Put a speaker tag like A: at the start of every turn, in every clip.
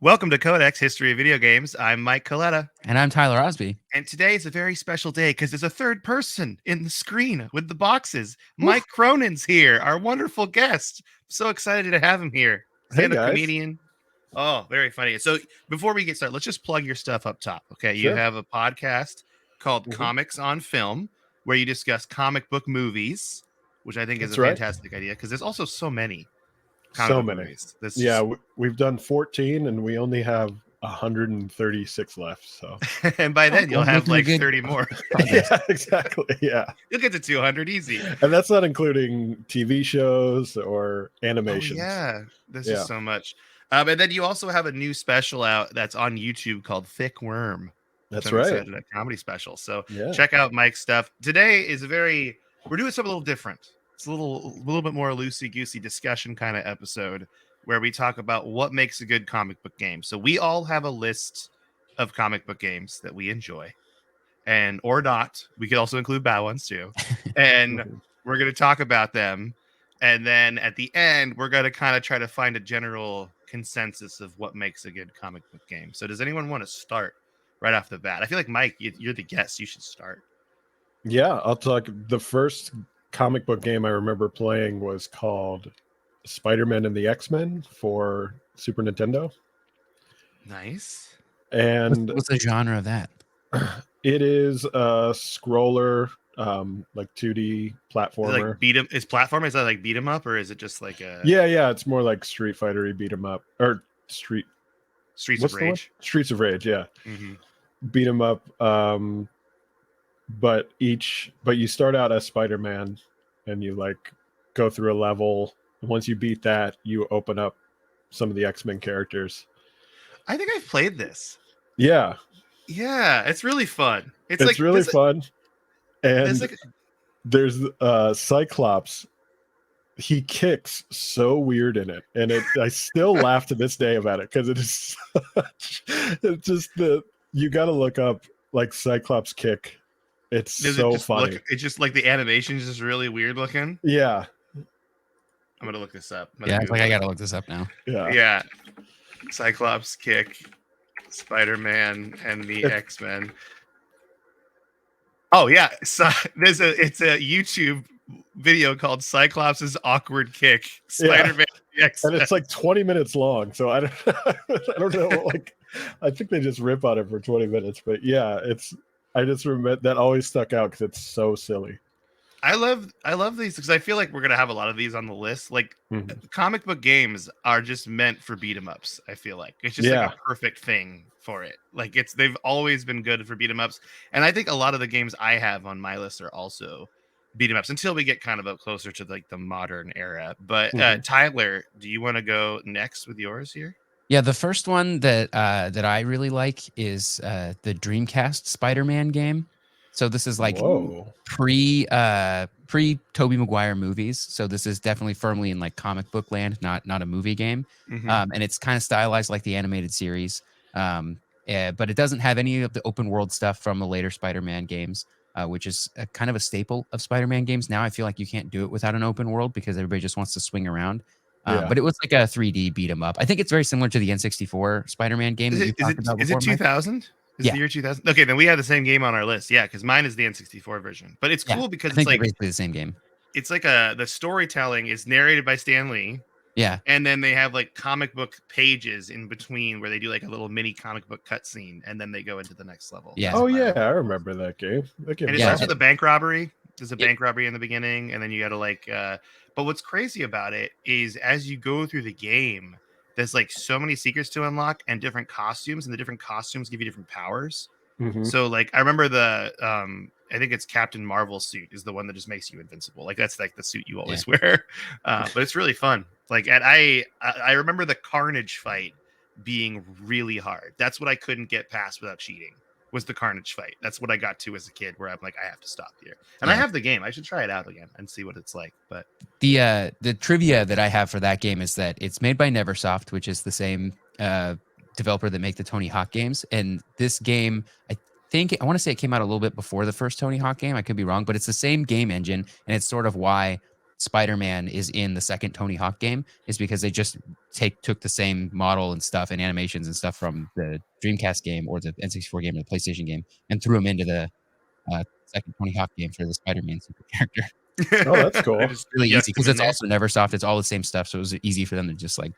A: Welcome to Codex History of Video Games. I'm Mike Coletta,
B: And I'm Tyler Osby.
A: and today is a very special day because there's a third person in the screen with the boxes.
B: Woo.
A: Mike Cronin's here, our wonderful guest. So excited to have him here. Stand-up
C: guys.
A: comedian. Oh, very funny. So before we get started, let's just plug your stuff up top. Okay, you
C: Sure.
A: have a podcast called
C: Mhm.
A: Comics on Film, where you discuss comic book movies, which I think is
C: That's
A: a
C: right.
A: fantastic idea because there's also so many.
C: So many.
A: Movies.
C: Yeah, we've done 14 and we only have 136 left. So,
A: And by then you'll
B: we're
A: have
B: making a
A: like
B: good
A: 30 more.
C: yeah, exactly. Yeah.
A: You'll get to 200 easy.
C: And that's not including TV shows or animations.
A: Oh, yeah, there's
C: Yeah.
A: just so much. And then you also have a new special out that's on YouTube called Thick Worm.
C: That's
A: I'm
C: right.
A: excited, a comedy special. So
C: Yeah.
A: check out Mike's stuff. Today is we're doing something a little different. It's a little bit more loosey-goosey discussion kind of episode where we talk about what makes a good comic book game. So we all have a list of comic book games that we enjoy, and or not. We could also include bad ones too. And
C: Mhm.
A: we're going to talk about them. And then at the end, we're going to kind of try to find a general consensus of what makes a good comic book game. So does anyone want to start right off the bat? I feel like, Mike, you're the guest. You should start.
C: Yeah, I'll talk. The first comic book game I remember playing was called Spider-Man and the X-Men for Super Nintendo.
A: Nice.
C: And
B: What's the genre of that?
C: it is a scroller, like 2D platformer.
A: Like is platform? Is that like beat 'em up, or is it just like a
C: Yeah, it's more like Street Fighter-y beat 'em up, or
A: Streets
C: what's
A: of
C: the one?
A: Rage?
C: Streets of Rage, yeah.
A: Mm-hmm.
C: Beat 'em up. But you start out as Spider-Man, and you like go through a level. And once you beat that, you open up some of the X-Men characters.
A: I think I've played this.
C: Yeah,
A: It's really fun. It's
C: it's
A: like
C: really fun. And
A: like,
C: there's Cyclops. He kicks so weird in it, and I still laugh to this day about it because it is it's just you got to look up like Cyclops kick. It's so funny.
A: It's just like the animation is just really weird looking.
C: Yeah,
A: I'm gonna look this up.
B: Yeah, I gotta look this up now.
A: Yeah. Cyclops kick, Spider-Man and the X-Men. Oh yeah, so it's a YouTube video called Cyclops' awkward kick, Spider-Man and the X-Men.
C: And it's like 20 minutes long, so I don't know. Like, I think they just rip on it for 20 minutes, but yeah, I just remember that always stuck out because it's so silly.
A: I love these because I feel like we're gonna have a lot of these on the list. Like comic book games are just meant for beat 'em ups. I feel like it's just like a perfect thing for it. Like they've always been good for beat 'em ups, and I think a lot of the games I have on my list are also beat 'em ups until we get kind of up closer to like the modern era. But Tyler, do you want to go next with yours here?
B: Yeah, the first one that I really like is the Dreamcast Spider-Man game. So this is like pre Tobey Maguire movies. So this is definitely firmly in like comic book land, not a movie game. And it's kind of stylized like the animated series. But it doesn't have any of the open world stuff from the later Spider-Man games, which is kind of a staple of Spider-Man games now. I feel like you can't do it without an open world because everybody just wants to swing around. But it was like a 3D beat 'em up. I think it's very similar to the N64 Spider-Man game.
A: Is it 2000? Is the year 2000? Okay, then we have the same game on our list. Yeah, because mine is the N64 version. But it's cool because it's like
B: basically the same game.
A: It's like the storytelling is narrated by Stan Lee.
B: Yeah.
A: And then they have like comic book pages in between where they do like a little mini comic book cutscene, and then they go into the next level.
C: Yeah. Oh yeah, I remember that game.
A: And it starts with a bank robbery. There's a bank robbery in the beginning, and then you got to like. But what's crazy about it is as you go through the game, there's like so many secrets to unlock and different costumes, and the different costumes give you different powers. So like I remember the I think it's Captain Marvel suit is the one that just makes you invincible. Like that's like the suit you always wear. But it's really fun. Like and I remember the Carnage fight being really hard. That's what I couldn't get past without cheating. Was the Carnage fight. That's what I got to as a kid where I'm like, I have to stop here. And I have the game. I should try it out again and see what it's like. But
B: the trivia that I have for that game is that it's made by Neversoft, which is the same developer that make the Tony Hawk games. And this game, I want to say it came out a little bit before the first Tony Hawk game. I could be wrong, but it's the same game engine. And it's sort of why Spider-Man is in the second Tony Hawk game is because they just took the same model and stuff and animations and stuff from the Dreamcast game or the N64 game or the PlayStation game and threw them into the second Tony Hawk game for the Spider-Man super character.
C: Oh, that's cool.
B: It's really easy because it's also Neversoft. It's all the same stuff, so it was easy for them to just like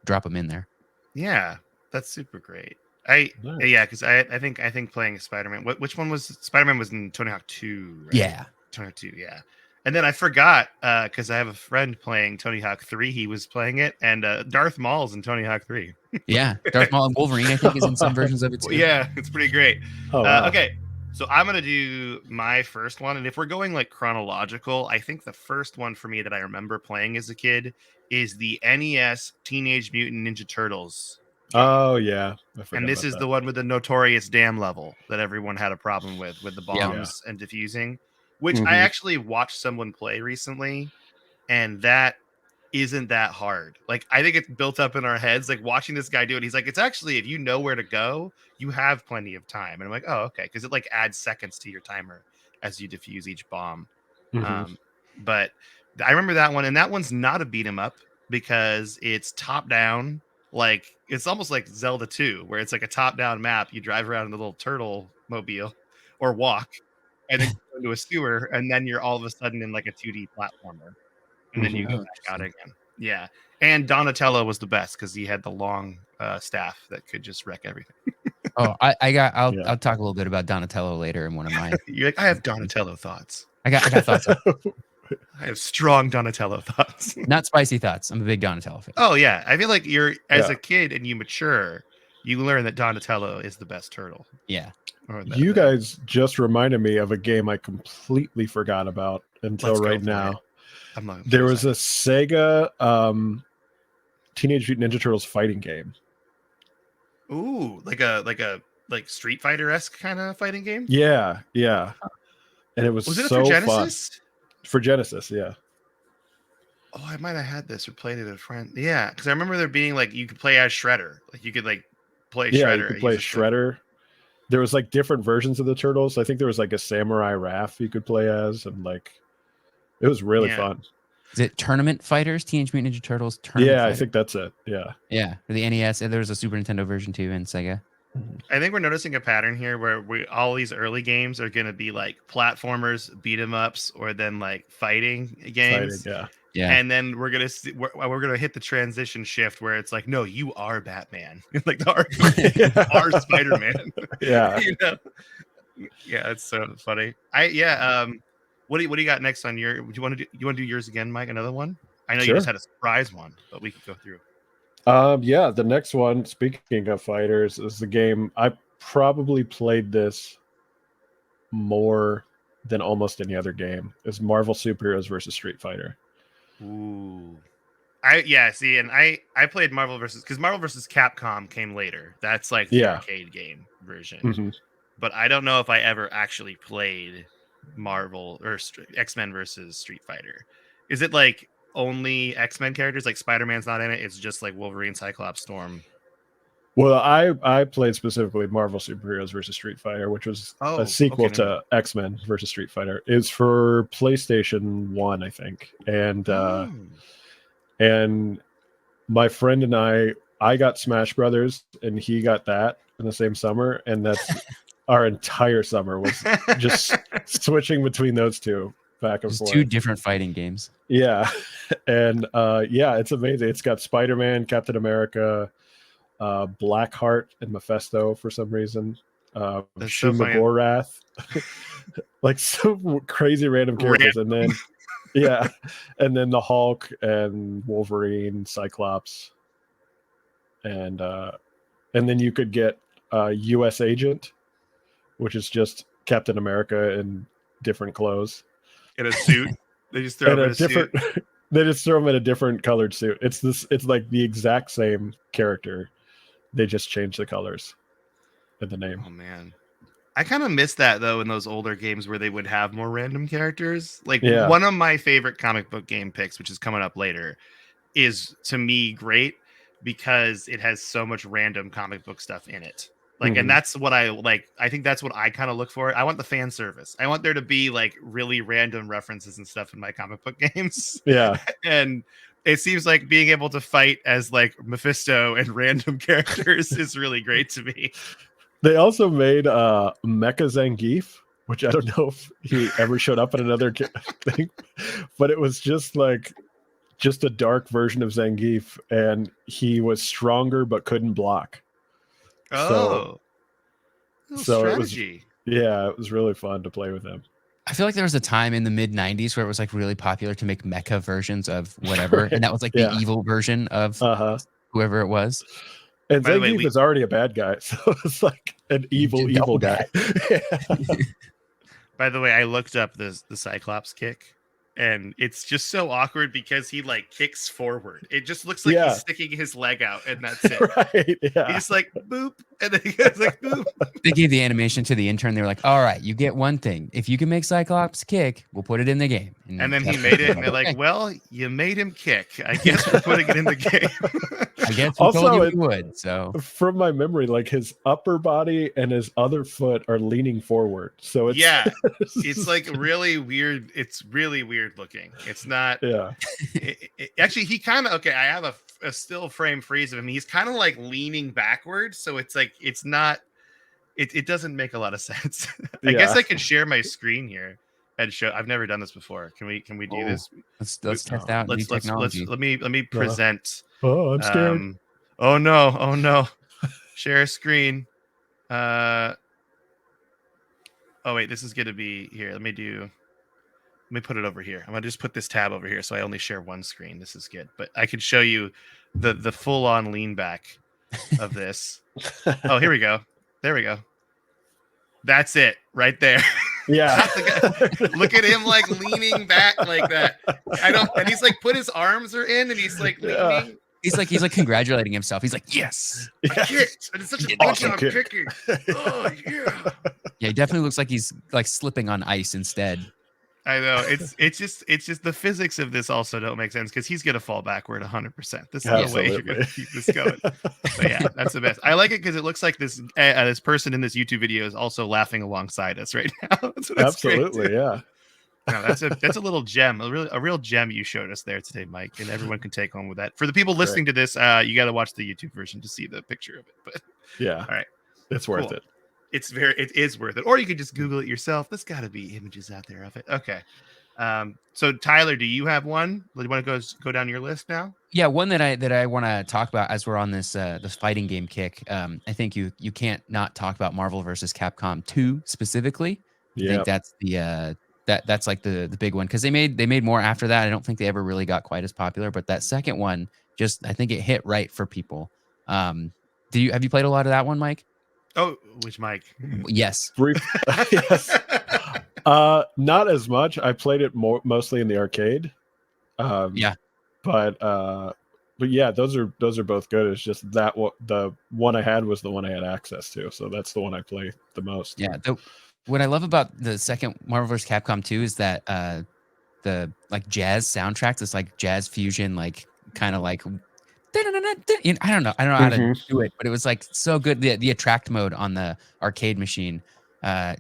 B: drop them in there.
A: Yeah, that's super great. Because I think playing Spider-Man. Which one was Spider-Man? Was in Tony Hawk 2, right?
B: Yeah,
A: Tony Hawk 2. Yeah, and then I forgot because I have a friend playing Tony Hawk 3. He was playing it, and Darth Maul's in Tony Hawk 3.
B: Yeah, Darth Maul and Wolverine, I think, is in some versions of it too.
A: Yeah, it's pretty great.
C: Oh, wow.
A: Okay, so I'm gonna do my first one, and if we're going like chronological, I think the first one for me that I remember playing as a kid is the NES Teenage Mutant Ninja Turtles.
C: Oh yeah,
A: and this is the one with the notorious dam level that everyone had a problem with the bombs and defusing, which I actually watched someone play recently, and that isn't that hard. Like, I think it's built up in our heads, like watching this guy do it. He's like, it's actually, if you know where to go, you have plenty of time. And I'm like, oh, okay, because it like adds seconds to your timer as you defuse each bomb. But I remember that one, and that one's not a beat 'em up because it's top down. Like, it's almost like Zelda 2, where it's like a top-down map. You drive around in the little turtle mobile or walk, and then go into a sewer, and then you're all of a sudden in like a 2D platformer. And then you go back out again. Yeah. And Donatello was the best because he had the long staff that could just wreck everything.
B: I'll talk a little bit about Donatello later in one of mine.
A: You're like, I have Donatello thoughts.
B: I got thoughts.
A: I have strong Donatello thoughts.
B: Not spicy thoughts. I'm a big Donatello fan.
A: Oh yeah, I feel like you're as a kid and you mature, you learn that Donatello is the best turtle.
B: Yeah.
C: You guys just reminded me of a game I completely forgot about until right now. There was a Sega Teenage Mutant Ninja Turtles fighting game.
A: Ooh, like Street Fighter-esque kind of fighting game?
C: Yeah. And it was
A: it
C: so
A: for Genesis?
C: Fun. For Genesis, yeah.
A: Oh, I might have had this or played it with a friend. Yeah, because I remember there being like you could play as Shredder. Like you could like play Shredder.
C: Yeah, you could play Shredder. There was like different versions of the turtles. I think there was like a Samurai Raph you could play as, and like it was really fun.
B: Is it Tournament Fighters? Teenage Mutant Ninja Turtles Tournament
C: Fighters?
B: I
C: think that's it. Yeah.
B: Yeah. For the NES, and there was a Super Nintendo version too in Sega.
A: I think we're noticing a pattern here where all these early games are going to be like platformers, beat 'em ups, or then like fighting games.
B: Yeah.
A: And then we're gonna hit the transition shift where it's like, no, you are Batman, like the RPG, are Spider-Man.
C: Yeah.
A: You know? Yeah, it's so funny. What do you got next on your? Do you want to do yours again, Mike? Another one? I know you just had a surprise one, but we could go through.
C: The next one, speaking of fighters, is the game I probably played this more than almost any other game. Is Marvel Superheroes versus Street Fighter.
A: Ooh. I played Marvel versus Capcom came later. That's like the arcade game version. But I don't know if I ever actually played Marvel or X-Men versus Street Fighter. Is it like only X-Men characters? Like Spider-Man's not in it. It's just like Wolverine, Cyclops, Storm.
C: Well, I played specifically Marvel Superheroes versus Street Fighter, which was a sequel to X-Men versus Street Fighter. It was for PlayStation 1, I think. And my friend and I got Smash Brothers, and he got that in the same summer, and that's our entire summer was just switching between those two back and forth.
B: Two different fighting games.
C: Yeah. And it's amazing. It's got Spider-Man, Captain America, Blackheart, and Mephisto for some reason. Shumagorath. Like some crazy random characters. And then and then the Hulk and Wolverine, Cyclops. And then you could get US Agent, which is just Captain America in different clothes.
A: In a suit. They just throw him in a suit.
C: They just throw him in a different colored suit. It's like the exact same character. They just change the colors in the name.
A: Oh man. I kind of miss that though in those older games where they would have more random characters. Like one of my favorite comic book game picks, which is coming up later, is to me great because it has so much random comic book stuff in it. Like, and that's what I like. I think that's what I kind of look for. I want the fan service. I want there to be like really random references and stuff in my comic book games.
C: Yeah.
A: And it seems like being able to fight as like Mephisto and random characters is really great to me.
C: They also made Mecha Zangief, which I don't know if he ever showed up in another thing, but it was just a dark version of Zangief, and he was stronger but couldn't block.
A: Oh,
C: so
A: strategy.
C: It was really fun to play with him.
B: I feel like there was a time in the mid 90s where it was like really popular to make mecha versions of whatever. Right. And that was like the evil version of whoever it was.
C: And Zangief is already a bad guy. So it's like an evil guy.
A: By the way, I looked up the Cyclops kick. And it's just so awkward because he like kicks forward. It just looks like he's sticking his leg out, and that's it.
C: Right? Yeah.
A: He's like boop, and then he goes like boop.
B: They gave the animation to the intern. They were like, "All right, you get one thing. If you can make Cyclops kick, we'll put it in the game."
A: And then he made it, and they're like, "Well, you made him kick. I guess we're putting it in the game."
B: I guess we told you would. So
C: from my memory, like his upper body and his other foot are leaning forward. So it's
A: it's like really weird. It's really weird looking. It's not.
C: Yeah.
A: Actually, he kind of I have a still frame freeze of him. He's kind of like leaning backwards, so it's like it's not. It doesn't make a lot of sense. I guess I could share my screen here and show. I've never done this before. Can we do this?
B: Let's test out new technology.
A: Let me present.
C: Oh, I'm scared.
A: Oh no. Share screen. Oh wait, this is gonna be here. Let me put it over here. I'm gonna just put this tab over here so I only share one screen. This is good. But I can show you the full on lean back of this. Oh, here we go. There we go. That's it right there.
C: Yeah.
A: Look at him like leaning back like that. And he's like put his arms are in and he's like leaning.
B: He's like congratulating himself. He's like, yes.
A: I kicked. And it's such a good job kicking. Oh yeah.
B: Yeah, he definitely looks like he's like slipping on ice instead.
A: I know. It's just the physics of this also don't make sense because he's gonna fall backward 100%. This is the way you're gonna keep this going. But yeah, that's the best. I like it because it looks like this this person in this YouTube video is also laughing alongside us right now.
C: Absolutely, yeah.
A: No, that's a little gem, a real gem you showed us there today, Mike, and everyone can take home with that. For the people listening to this, you got to watch the YouTube version to see the picture of it. But
C: yeah, all
A: right,
C: it's worth it.
A: It is worth it. Or you could just Google it yourself. There's got to be images out there of it. Okay. So Tyler, do you have one? Do you want to go down your list now?
B: Yeah, one that I want to talk about as we're on this fighting game kick. I think you can't not talk about Marvel versus Capcom 2 specifically. I think that's the that's like the big one because they made more after that. I don't think they ever really got quite as popular, but that second one I think it hit right for people. Have you played a lot of that one, Mike?
A: Oh, which Mike?
B: Yes.
C: Yes. Not as much. I played it mostly in the arcade. But yeah, those are both good. It's just that the one I had was the one I had access to, so that's the one I play the most.
B: Yeah. What I love about the second Marvel vs. Capcom 2 is that the like jazz soundtracks, it's like jazz fusion, like kind of like I don't know how to do it, but it was like so good. The attract mode on the arcade machine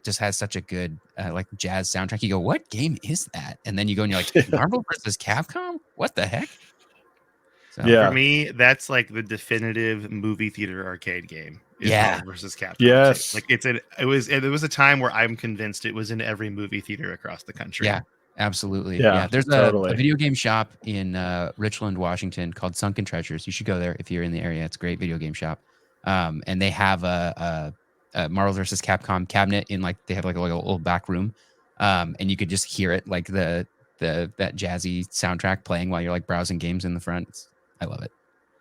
B: just has such a good like jazz soundtrack. You go, what game is that? And then you go and you're like, Marvel versus Capcom? What the heck? So,
A: for me, that's like the definitive movie theater arcade game. Marvel versus Capcom.
C: Yes,
A: like it was a time where I'm convinced it was in every movie theater across the country.
B: Yeah. Absolutely.
C: Yeah,
B: there's a video game shop in Richland, Washington called Sunken Treasures. You should go there if you're in the area. It's a great video game shop. And they have a Marvel vs. Capcom cabinet in they have like a little back room. And you could just hear it, like that jazzy soundtrack playing while you're like browsing games in the front. I love it.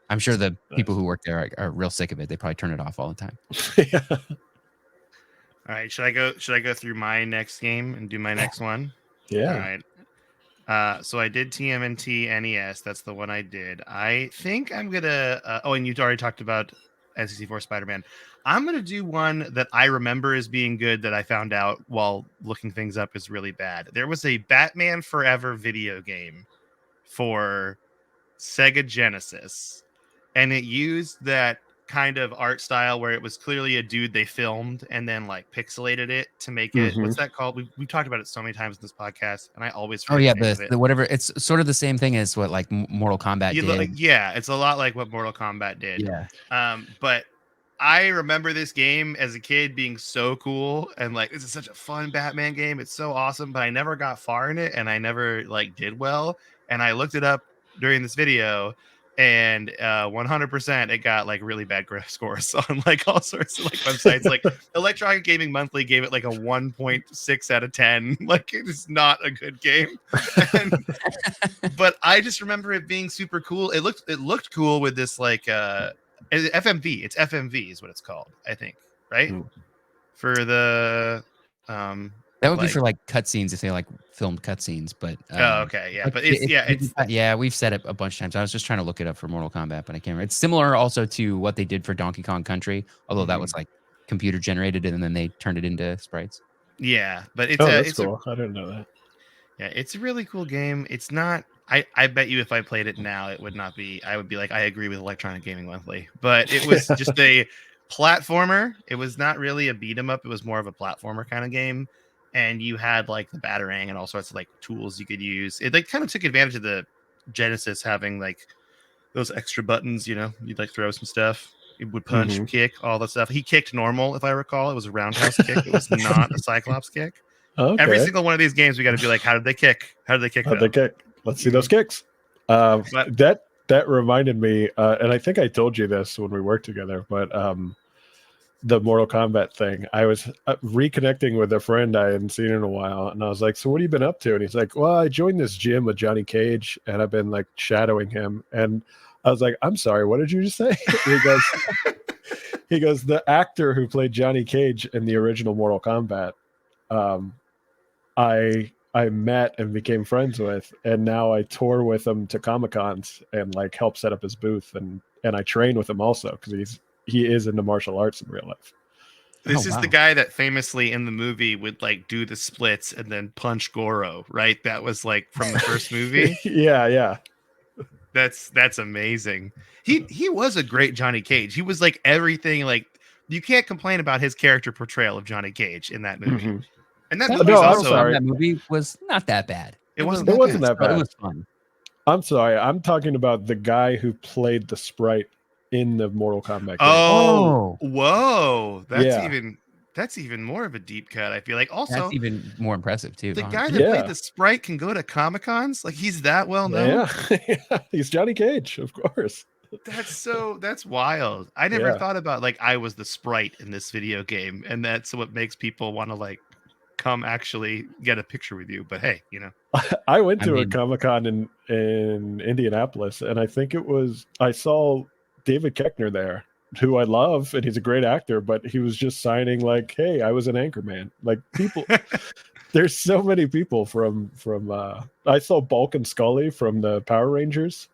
B: I'm sure the people who work there are real sick of it. They probably turn it off all the time.
C: Yeah.
A: All right. Should I go through my next game and do my next one?
C: Yeah.
A: All right. So I did TMNT NES. That's the one I did. I think I'm gonna. And you already talked about N64 Spider-Man. I'm gonna do one that I remember as being good that I found out while looking things up is really bad. There was a Batman Forever video game for Sega Genesis, and it used that kind of art style where it was clearly a dude they filmed and then like pixelated it to make it. What's that called? We've talked about it so many times in this podcast, and I always forget the name of it.
B: The whatever. It's sort of the same thing as what like Mortal Kombat did.
A: Yeah, it's a lot like what Mortal Kombat did.
B: Yeah.
A: But I remember this game as a kid being so cool and like this is such a fun Batman game. It's so awesome, but I never got far in it and I never like did well. And I looked it up during this video, and 100% it got like really bad scores on like all sorts of like websites. Like Electronic Gaming Monthly gave it like a 1.6 out of 10. Like it is not a good game. But I just remember it being super cool. It looked cool with this like FMV. It's FMV is what it's called, I think, right? For the
B: that would be for like cutscenes if they like filmed cutscenes, but
A: okay, yeah, but it's
B: we've said it a bunch of times. I was just trying to look it up for Mortal Kombat, but I can't remember. It's similar also to what they did for Donkey Kong Country, although that was like computer generated and then they turned it into sprites.
A: Yeah, but
C: it's cool. I didn't know that.
A: Yeah, it's a really cool game. It's not. I bet you if I played it now, it would not be. I would be like, I agree with Electronic Gaming Monthly, but it was just a platformer. It was not really a beat 'em up. It was more of a platformer kind of game, and you had like the batarang and all sorts of like tools you could use. It like kind of took advantage of the Genesis having like those extra buttons. You know, you'd like throw some stuff. It would punch, kick, all that stuff. He kicked normal, if I recall. It was a roundhouse kick. It was not a Cyclops kick.
C: Okay.
A: Every single one of these games, we got to be like, how did they kick? How did they kick?
C: How'd they kick? Let's see those kicks. That reminded me, and I think I told you this when we worked together, but the Mortal Kombat thing. I was reconnecting with a friend I hadn't seen in a while, and I was like, "So what have you been up to?" And he's like, "Well, I joined this gym with Johnny Cage, and I've been like shadowing him." And I was like, "I'm sorry, what did you just say?" He goes, "The actor who played Johnny Cage in the original Mortal Kombat." I met and became friends with, and now I tour with him to Comic-Cons and like help set up his booth, and I train with him also because he is into martial arts in real life.
A: This is the guy that famously in the movie would like do the splits and then punch Goro, right? That was like from the first movie.
C: Yeah.
A: That's amazing. He was a great Johnny Cage. He was like everything. Like you can't complain about his character portrayal of Johnny Cage in that movie. And that
B: movie was not that bad.
C: It wasn't that bad.
B: It was fun.
C: I'm sorry. I'm talking about the guy who played the sprite in the Mortal Kombat game.
A: Oh, whoa. That's even more of a deep cut. I feel like also
B: that's even more impressive too.
A: The guy that played the sprite can go to Comic-Cons. Like he's that well known.
C: Yeah. He's Johnny Cage, of course.
A: That's wild. I never thought about like I was the sprite in this video game, and that's what makes people want to like come actually get a picture with you. But hey, you know,
C: I went to a Comic-Con in Indianapolis, and I think I saw David Koechner there, who I love, and he's a great actor, but he was just signing like, "Hey, I was an Anchorman." Like people, there's so many people from. I saw Bulk and Scully from the Power Rangers.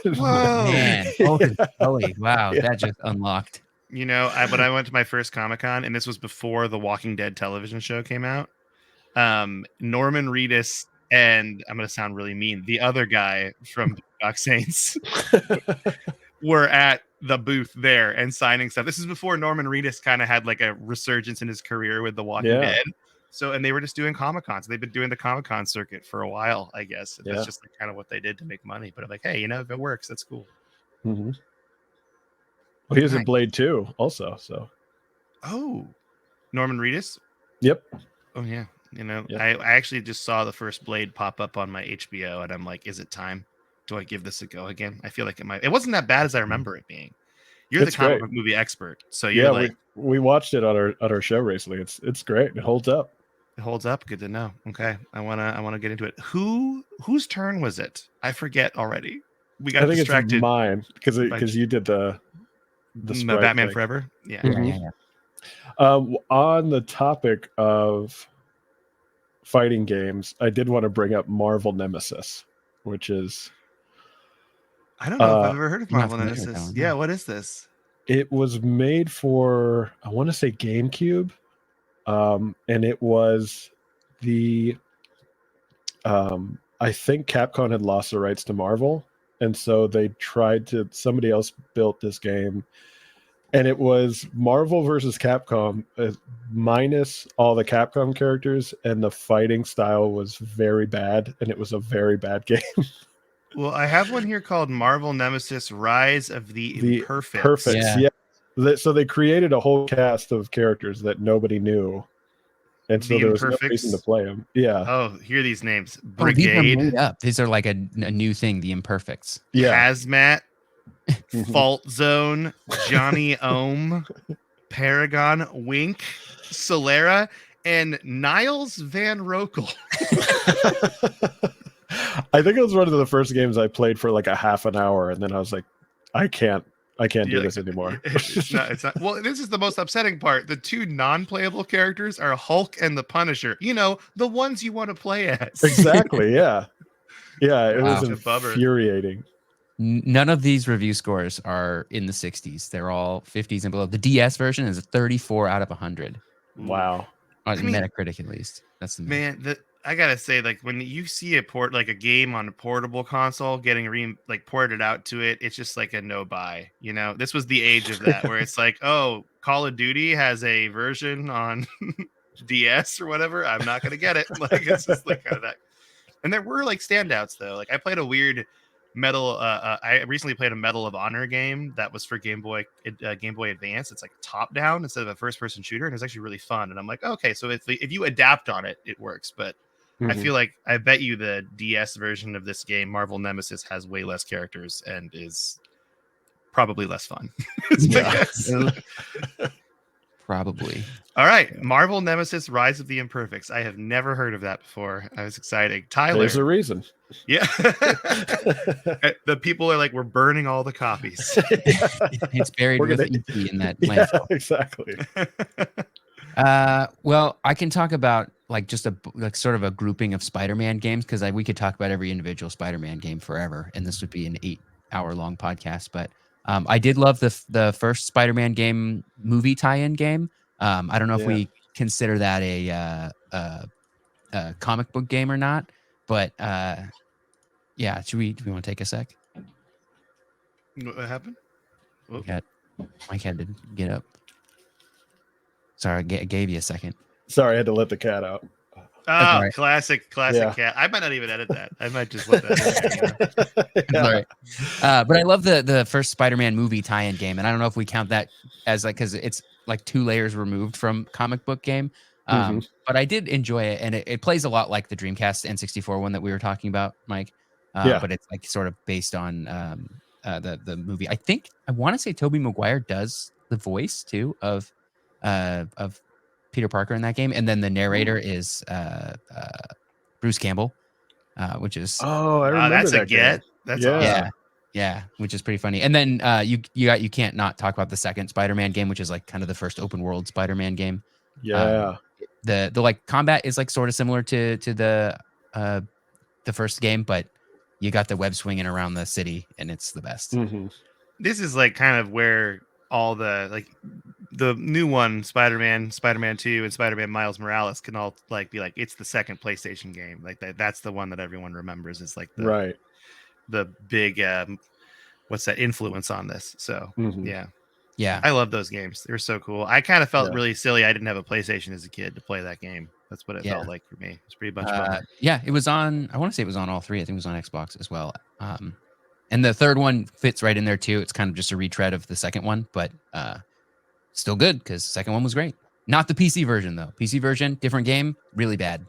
B: Whoa, man, Bulk and Scully! Wow, that just unlocked.
A: You know, when I went to my first Comic-Con, and this was before the Walking Dead television show came out, Norman Reedus and I'm going to sound really mean, the other guy from Boondock Saints were at the booth there and signing stuff. This is before Norman Reedus kind of had like a resurgence in his career with The Walking Dead. So, and they were just doing Comic-Cons. They've been doing the Comic-Con circuit for a while, I guess. That's just like kind of what they did to make money. But I'm like, hey, you know, if it works, that's cool.
C: Mm-hmm. Well, he was in Blade 2 also. So,
A: Norman Reedus.
C: Yep.
A: Oh yeah. You know, I actually just saw the first Blade pop up on my HBO, and I'm like, is it time? Do I give this a go again? I feel like it might. It wasn't that bad as I remember it being. You're the comic book movie expert, so you're like.
C: We watched it on our show recently. It's great. It holds up.
A: It holds up. Good to know. Okay, I wanna get into it. Whose turn was it? I forget already. We got distracted.
C: It's mine because you did the
A: Batman
C: thing.
A: Forever. Yeah.
C: Mm-hmm. On the topic of fighting games, I did want to bring up Marvel Nemesis, which is.
A: I don't know if I've ever heard of Marvel Nemesis. Yeah, what is this?
C: It was made for, I want to say GameCube, and it was I think Capcom had lost the rights to Marvel, and so they somebody else built this game, And it was Marvel versus Capcom minus all the Capcom characters, and the fighting style was very bad, and it was a very bad game.
A: Well, I have one here called Marvel Nemesis: Rise of the Imperfects.
C: Perfects, yeah. So they created a whole cast of characters that nobody knew, and so there was no reason to play them. Yeah.
A: Oh, hear these names:
B: These are
A: Brigade.
B: made up. These are like a new thing. The Imperfects.
C: Yeah.
A: Hazmat, Fault Zone, Johnny Ohm, Paragon, Wink, Solera, and Niles Van Rokel.
C: I think it was one of the first games I played for like a half an hour, and then I was like, I can't do this anymore.
A: It's not. Well, this is the most upsetting part. The two non-playable characters are Hulk and the Punisher. You know, the ones you want to play as.
C: Exactly. Yeah. Yeah. It was
A: a bummer.
C: infuriating.
B: None of these review scores are in the 60s. They're all 50s and below. The DS version is a 34 out of 100.
C: Wow.
B: On Metacritic, at least. That's the
A: man. I gotta say, like, when you see a game on a portable console getting ported out to it, it's just like a no buy. You know, this was the age of that, where it's like, oh, Call of Duty has a version on DS or whatever. I'm not gonna get it. Like, it's just like kind of that. And there were like standouts though. Like, I played a weird I recently played a Medal of Honor game that was for Game Boy Advance. It's like top down instead of a first person shooter, and it's actually really fun. And I'm like, okay, so if you adapt on it, it works. But I feel like I bet you the DS version of this game, Marvel Nemesis, has way less characters and is probably less fun.
B: Probably.
A: All right, Marvel Nemesis: Rise of the Imperfects. I have never heard of that before. I was excited. Tyler,
C: there's a reason.
A: Yeah. The people are like, we're burning all the copies.
B: It's buried with EP in that landfill.
C: Yeah, exactly.
B: Well, I can talk about like just sort of a grouping of Spider-Man games, because we could talk about every individual Spider-Man game forever, and this would be an 8-hour long podcast. But I did love the first Spider-Man game movie tie-in game. I don't know if we consider that a comic book game or not, but yeah. Do we want to take a sec?
A: What happened?
B: Mike had to get up. Sorry, I gave you a second.
C: Sorry, I had to let the cat out.
A: Oh,
B: right.
A: classic cat. I might not even edit that. I might just let that in.
B: All right. But I love the first Spider-Man movie tie-in game, and I don't know if we count that as like, because it's like 2 layers removed from comic book game. But I did enjoy it, and it plays a lot like the Dreamcast N64 one that we were talking about, Mike. But it's like sort of based on the movie. I want to say Tobey Maguire does the voice too of Peter Parker in that game, and then the narrator is Bruce Campbell, which is
C: I remember
A: that's
C: that
A: a get.
C: game.
A: That's awesome.
B: Yeah, which is pretty funny. And then you can't not talk about the second Spider-Man game, which is like kind of the first open world Spider-Man game.
C: Yeah.
B: The like combat is like sort of similar to the first game, but you got the web swinging around the city, and it's the best.
A: This is like kind of where all the new one, Spider-Man 2, and Spider-Man Miles Morales can all like be like, it's the second PlayStation game. Like that's the one that everyone remembers. It's like the big what's that influence on this. So yeah, I love those games. They're so cool. I kind of felt really silly I didn't have a PlayStation as a kid to play that game. That's what it felt like for me. It's pretty much fun.
B: Yeah, it was on, I want to say it was on all 3. I think it was on Xbox as well. And the third one fits right in there too. It's kind of just a retread of the second one, but still good because the second one was great. Not the PC version though. PC version, different game, really bad.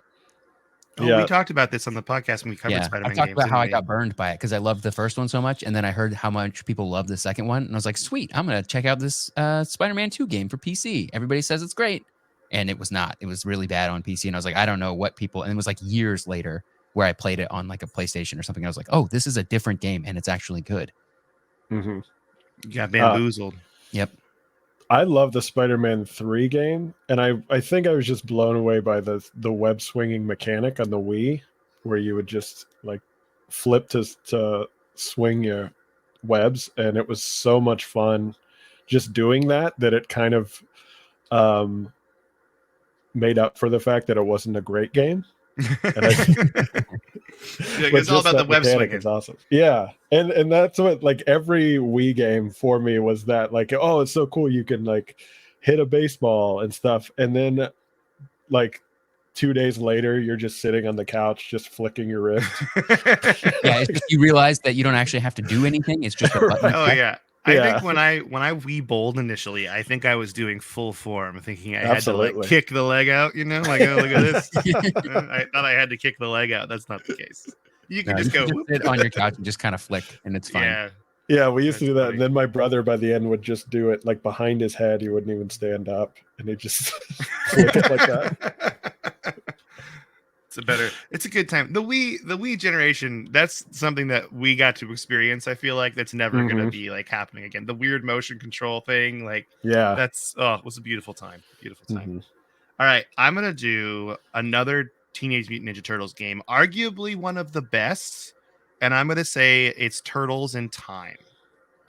A: Oh, we talked about this on the podcast when we covered Spider-Man.
B: I talked about how I got burned by it because I loved the first one so much, and then I heard how much people love the second one, and I was like, sweet, I'm gonna check out this Spider-Man 2 game for PC. Everybody says it's great, and it was not. It was really bad on PC, and I was like, I don't know what people. And it was like years later where I played it on like a PlayStation or something. I was like, oh, this is a different game, and it's actually good.
A: You got bamboozled.
B: Yep.
C: I love the Spider-Man 3 game, and I think I was just blown away by the web swinging mechanic on the Wii, where you would just like flip to swing your webs, and it was so much fun just doing that it kind of made up for the fact that it wasn't a great game. And
A: It's all about the web swinging.
C: Is awesome. Yeah, and that's what like every Wii game for me was that like, oh, it's so cool you can like hit a baseball and stuff, and then like 2 days later you're just sitting on the couch just flicking your wrist.
B: Yeah, it's just, you realize that you don't actually have to do anything. It's just a button.
A: Oh yeah. I think when I Wii bowled initially, I think I was doing full form, thinking I had to like kick the leg out, you know, like, oh, look at this. I thought I had to kick the leg out. That's not the case. You can just go
B: sit on your couch and just kind of flick, and it's fine.
C: Yeah, we used to do that, funny. And then my brother by the end would just do it like behind his head. He wouldn't even stand up, and he'd just flick it like that.
A: It's a good time. The Wii generation, that's something that we got to experience. I feel like that's never going to be like happening again. The weird motion control thing, like, it was a beautiful time. All right, I'm going to do another Teenage Mutant Ninja Turtles game, arguably one of the best, and I'm going to say it's Turtles in Time.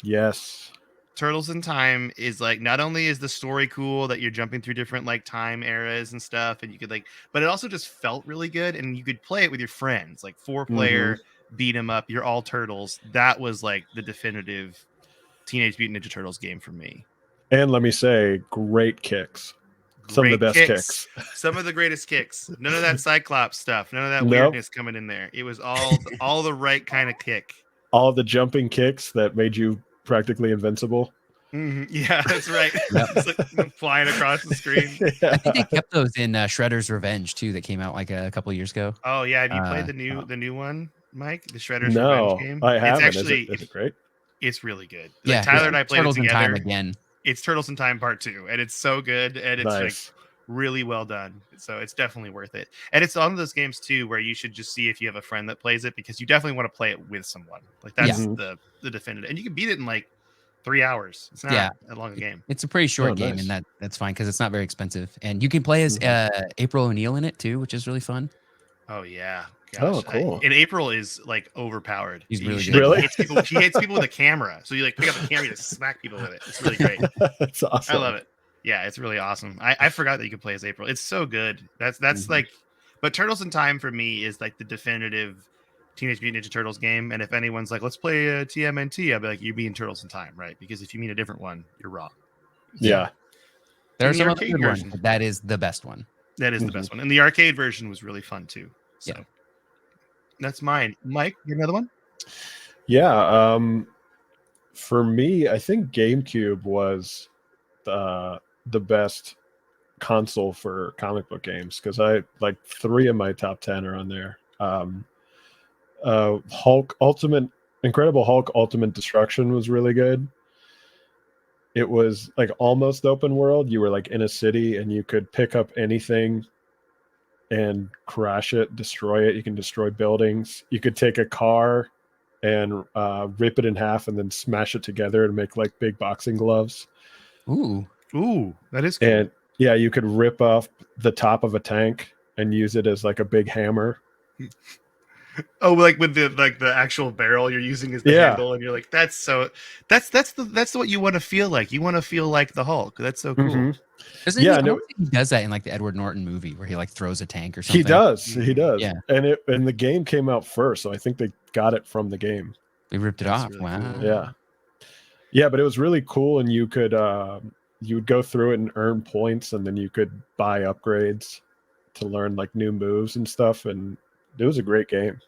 C: Yes.
A: Turtles in Time is like, not only is the story cool that you're jumping through different like time eras and stuff, and you could like, but it also just felt really good, and you could play it with your friends, like 4-player beat 'em up. You're all turtles. That was like the definitive Teenage Mutant Ninja Turtles game for me.
C: And let me say, great kicks. Some of the best kicks.
A: Some of the greatest kicks. None of that Cyclops stuff. None of that weirdness coming in there. It was all the right kind of kick. All
C: the jumping kicks that made you practically invincible.
A: Yeah, that's right. It's like flying across the screen.
B: I think they kept those in Shredder's Revenge too, that came out like a couple of years ago.
A: Oh yeah, have you played the new one, Mike? The Shredder's Revenge game?
C: I haven't. It's actually is it great?
A: It's really good.
B: Yeah,
A: like Tyler and I played
B: Turtles
A: it together.
B: In Time again.
A: It's Turtles in Time Part 2, and it's so good, and it's like really well done. So it's definitely worth it. And it's one of those games too where you should just see if you have a friend that plays it, because you definitely want to play it with someone. Like that's the definitive. And you can beat it in like 3 hours. It's not a long game.
B: It's a pretty short game, and that's fine because it's not very expensive. And you can play as April O'Neil in it too, which is really fun.
A: Oh yeah. Gosh,
C: oh cool.
A: And April is like overpowered.
B: He's really
C: good. Really?
A: She hates people with a camera. So you like pick up the camera to smack people with it. It's really great.
C: That's awesome.
A: I love it. Yeah, it's really awesome. I forgot that you could play as April. It's so good. That's like, but Turtles in Time for me is like the definitive Teenage Mutant Ninja Turtles game. And if anyone's like, let's play TMNT, I'll be like, you mean Turtles in Time, right? Because if you mean a different one, you're wrong.
C: Yeah.
B: There are some other good ones, but that is the best one.
A: That is the best one. And the arcade version was really fun too. So that's mine. Mike, you have another one?
C: Yeah. For me, I think GameCube was the best console for comic book games, because I like 3 of my top 10 are on there. Incredible Hulk Ultimate Destruction was really good. It was like almost open world. You were like in a city and you could pick up anything and crash it, destroy it. You can destroy buildings. You could take a car and rip it in half and then smash it together and make like big boxing gloves.
B: Ooh,
A: that is cool.
C: And yeah, you could rip off the top of a tank and use it as like a big hammer.
A: Oh, like with the actual barrel you're using as the handle, and you're like, that's what you want to feel like. You want to feel like the Hulk. That's so cool.
B: Doesn't I don't think he does that in like the Edward Norton movie where he like throws a tank or something.
C: He does.
B: Yeah.
C: And the game came out first, so I think they got it from the game.
B: They ripped it off.
A: Really
B: wow.
A: Cool.
C: Yeah, but it was really cool, and you could you would go through it and earn points, and then you could buy upgrades to learn like new moves and stuff, and it was a great game.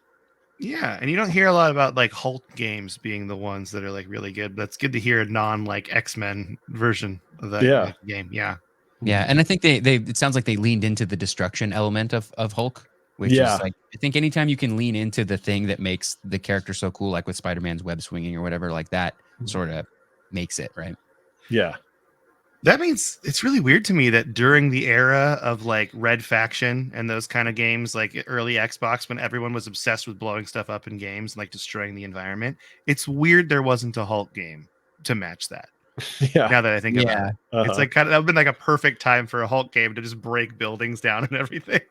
A: Yeah, and you don't hear a lot about like Hulk games being the ones that are like really good. That's good to hear a non like X-Men version of that game. Yeah.
B: Yeah, and I think they it sounds like they leaned into the destruction element of Hulk, which is like, I think anytime you can lean into the thing that makes the character so cool, like with Spider-Man's web swinging or whatever, like that sort of makes it, right?
C: Yeah.
A: That means it's really weird to me that during the era of like Red Faction and those kind of games, like early Xbox, when everyone was obsessed with blowing stuff up in games and like destroying the environment, it's weird there wasn't a Hulk game to match that.
C: Yeah.
A: Now that I think about it, it's like that would have been like a perfect time for a Hulk game to just break buildings down and everything.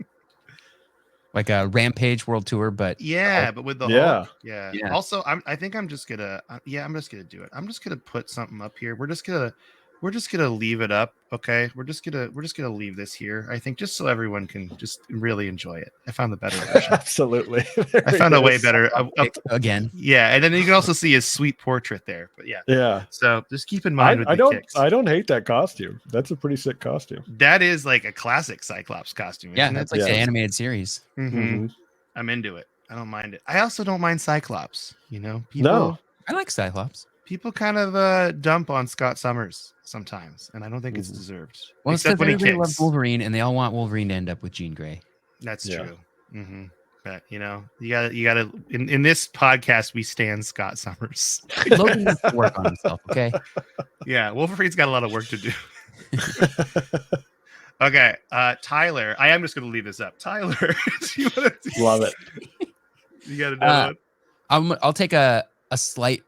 B: Like a Rampage World Tour, but
A: but with the Hulk.
B: Yeah.
A: Also, I think I'm just gonna do it. I'm just gonna put something up here. We're we're just gonna leave it up. Okay, we're just gonna leave this here. I think just so everyone can just really enjoy it. I found the better version.
C: Absolutely.
A: I found a way better
B: again.
A: Yeah, and then you can also see his sweet portrait there. But yeah,
C: Yeah.
A: So just keep in mind
C: I don't hate that costume. That's a pretty sick costume.
A: That is like a classic Cyclops costume.
B: Yeah,
A: Isn't
B: that's
A: it?
B: like the animated series.
A: Mm-hmm. I'm into it. I don't mind it. I also don't mind Cyclops.
C: No.
B: I like Cyclops.
A: People kind of dump on Scott Summers sometimes, and I don't think it's deserved.
B: Well,
A: except when he
B: everybody
A: kicks.
B: loves Wolverine, and they all want Wolverine to end up with Jean Grey.
A: That's true. Mm-hmm. But you gotta. In this podcast, we stand Scott Summers.
B: Logan needs to work on himself. Okay.
A: Yeah, Wolverine's got a lot of work to do. Okay, Tyler. I am just going to leave this up. Tyler,
C: love it.
A: You got to know it.
B: I'll take a slight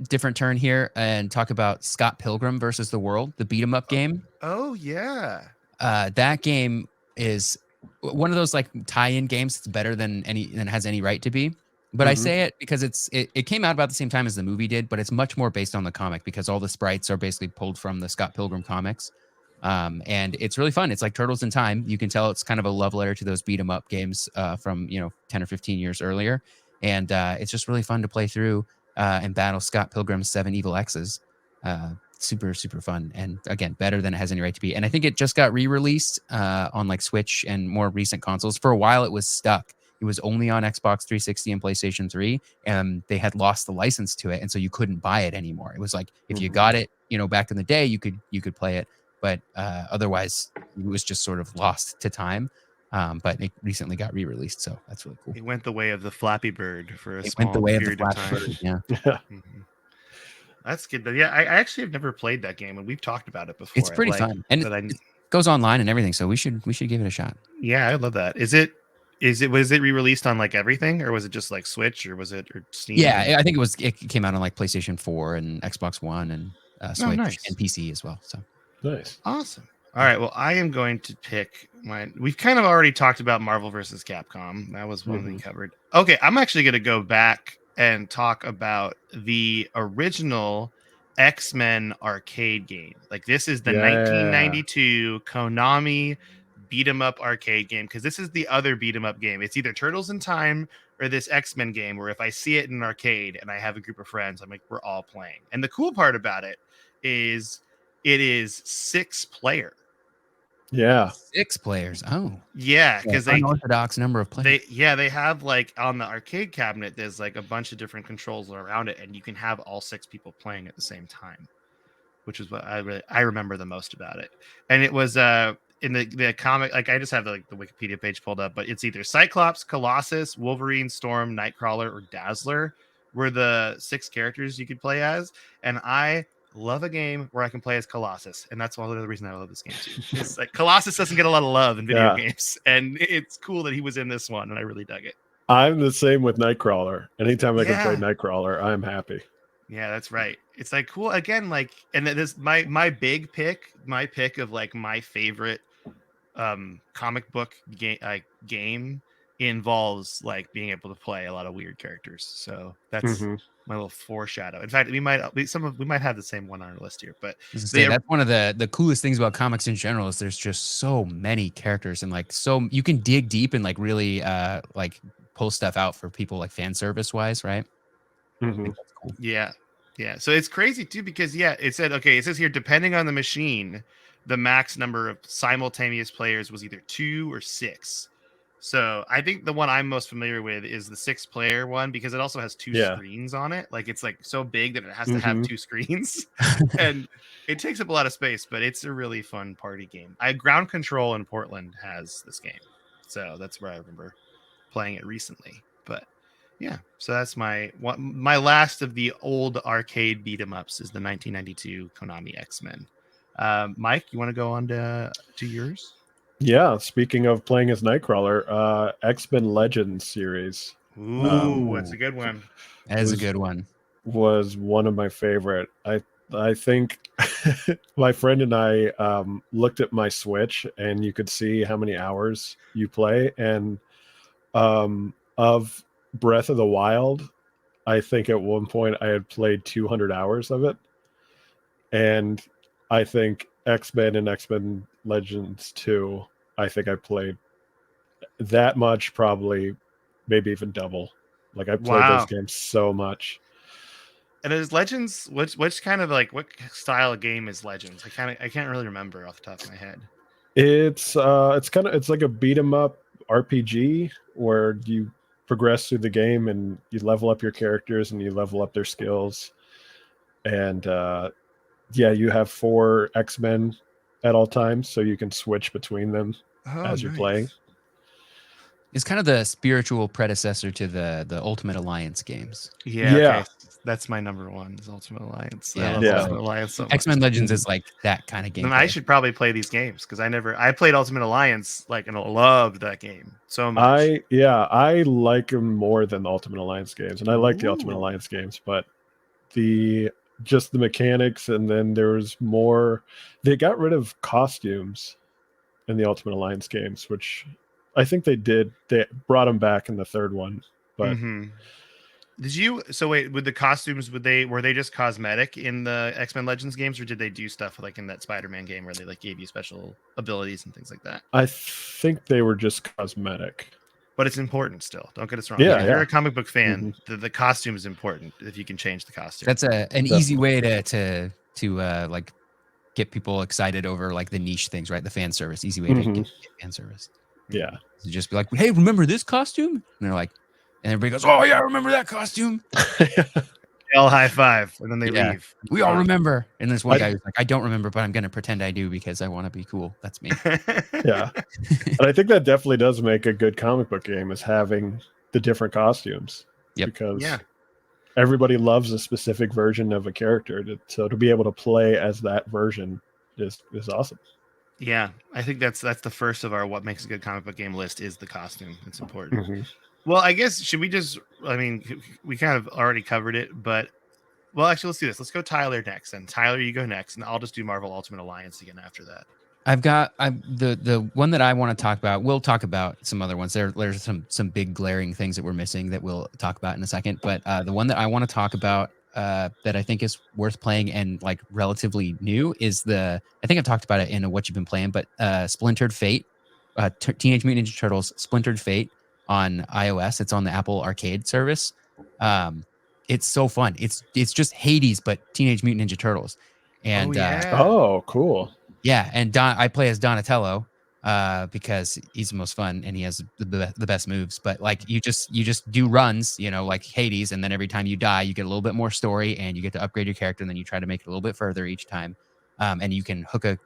B: different turn here and talk about Scott Pilgrim versus the World, the beat 'em up game.
A: Oh yeah.
B: That game is one of those like tie-in games that's better than has any right to be. But I say it because it came out about the same time as the movie did, but it's much more based on the comic because all the sprites are basically pulled from the Scott Pilgrim comics. And it's really fun. It's like Turtles in Time. You can tell it's kind of a love letter to those beat 'em up games from 10 or 15 years earlier. And it's just really fun to play through and battle Scott Pilgrim's 7 evil X's. Super, super fun. And again, better than it has any right to be. And I think it just got re-released on like Switch and more recent consoles. For a while, it was stuck. It was only on Xbox 360 and PlayStation 3, and they had lost the license to it, and so you couldn't buy it anymore. It was like if you got it, back in the day, you could play it, but otherwise, it was just sort of lost to time. But it recently got re-released, so that's really cool.
A: It went the way of the Flappy Bird for a small period of time.
B: Bird, yeah.
A: That's good. Yeah, I actually have never played that game, and we've talked about it before.
B: It's pretty fun, and it goes online and everything. So we should give it a shot.
A: Yeah, I love that. Was it re-released on like everything, or was it just like Switch, or was it or Steam?
B: Yeah, I think it came out on like PlayStation 4 and Xbox One and Switch and PC as well. So
C: nice,
A: awesome. All right, well, I am going to pick mine. We've kind of already talked about Marvel versus Capcom. That was one we covered. Okay, I'm actually going to go back and talk about the original X-Men arcade game. Like this is the 1992 Konami beat 'em up arcade game, because this is the other beat 'em up game. It's either Turtles in Time or this X-Men game, where if I see it in an arcade and I have a group of friends, I'm like, we're all playing. And the cool part about it is 6-player.
C: Yeah,
B: 6 players. Oh,
A: yeah, because they
B: unorthodox number of players.
A: They have like on the arcade cabinet, there's like a bunch of different controls around it, and you can have all 6 people playing at the same time, which is what I remember the most about it. And it was in the comic, like I just have the Wikipedia page pulled up, but it's either Cyclops, Colossus, Wolverine, Storm, Nightcrawler, or Dazzler were the 6 characters you could play as, and I love a game where I can play as Colossus, and that's one of the reason I love this game too. It's like Colossus doesn't get a lot of love in video games, and it's cool that he was in this one, and I really dug it.
C: I'm the same with Nightcrawler. Anytime I can play Nightcrawler, I'm happy.
A: Yeah, that's right. It's like cool again, like, and this my pick of like my favorite comic book game involves like being able to play a lot of weird characters. So that's my little foreshadow. In fact, we might have the same one on our list here. But
B: that's one of the coolest things about comics in general is there's just so many characters, and like so you can dig deep and like really like pull stuff out for people like fan service wise, right?
A: That's cool. Yeah. So it's crazy too, because it says here, depending on the machine, the max number of simultaneous players was either 2 or 6. So I think the one I'm most familiar with is the 6-player one, because it also has 2 screens on it. Like it's like so big that it has to have 2 screens, and it takes up a lot of space, but it's a really fun party game. Ground Control in Portland has this game, so that's where I remember playing it recently. But yeah, so that's my last of the old arcade beat 'em ups is the 1992 Konami X-Men. Mike, you want to go on to yours?
C: Yeah, speaking of playing as Nightcrawler, X-Men Legends series.
A: Ooh, that's a good one.
B: That is a good one.
C: Was one of my favorite. I think my friend and I looked at my Switch, and you could see how many hours you play. And of Breath of the Wild, I think at one point I had played 200 hours of it. And I think X-Men and X-Men Legends 2, I think I played that much, probably maybe even double. Like I played those games so much.
A: And is Legends which kind of like what style of game is Legends? I can't really remember off the top of my head.
C: It's like a beat 'em up RPG where you progress through the game and you level up your characters and you level up their skills. And you have 4 X-Men at all times, so you can switch between them as you're playing.
B: It's kind of the spiritual predecessor to the Ultimate Alliance games.
A: Yeah. Okay. That's my number one is Ultimate Alliance.
B: Yeah,
A: I love Ultimate Alliance so much.
B: X-Men Legends is like that kind of game.
A: Then I should probably play these games because I played Ultimate Alliance and I loved that game so much.
C: I like them more than the Ultimate Alliance games, and I like the Ultimate Alliance games, but the mechanics, and then there was more. They got rid of costumes in the Ultimate Alliance games, which I think they did. They brought them back in the third one, but
A: did you? So wait, with the costumes, were they just cosmetic in the X-Men Legends games, or did they do stuff like in that Spider-Man game where they like gave you special abilities and things like that?
C: I think they were just cosmetic.
A: But it's important still. Don't get us wrong.
C: Yeah,
A: if you're a comic book fan, the costume is important if you can change the costume.
B: That's an easy way to like get people excited over like the niche things, right? The fan service, easy way to get fan service.
C: Yeah.
B: To just be like, hey, remember this costume? And they're like, and everybody goes, oh yeah, I remember that costume.
A: They all high five and then they leave.
B: We all remember. And there's one guy who's like, I don't remember, but I'm going to pretend I do because I want to be cool. That's me.
C: Yeah. And I think that definitely does make a good comic book game, is having the different costumes.
B: Yep.
C: Because everybody loves a specific version of a character. So to be able to play as that version is awesome.
A: Yeah. I think that's the first of our what makes a good comic book game list is the costume. It's important. Well, I guess should we just? I mean, we kind of already covered it, but actually, let's do this. Let's go Tyler next, and Tyler, you go next, and I'll just do Marvel Ultimate Alliance again after that.
B: I've got the one that I want to talk about. We'll talk about some other ones. There's some big glaring things that we're missing that we'll talk about in a second. But the one that I want to talk about that I think is worth playing and like relatively new is I think I've talked about it in What You've Been Playing, but Splintered Fate, Teenage Mutant Ninja Turtles Splintered Fate on iOS. It's on the Apple Arcade service. It's so fun. It's just Hades, but Teenage Mutant Ninja Turtles. And
C: cool.
B: Yeah, and I play as Donatello because he's the most fun and he has the best moves. But like you just do runs, like Hades, and then every time you die, you get a little bit more story and you get to upgrade your character, and then you try to make it a little bit further each time. And you can hook a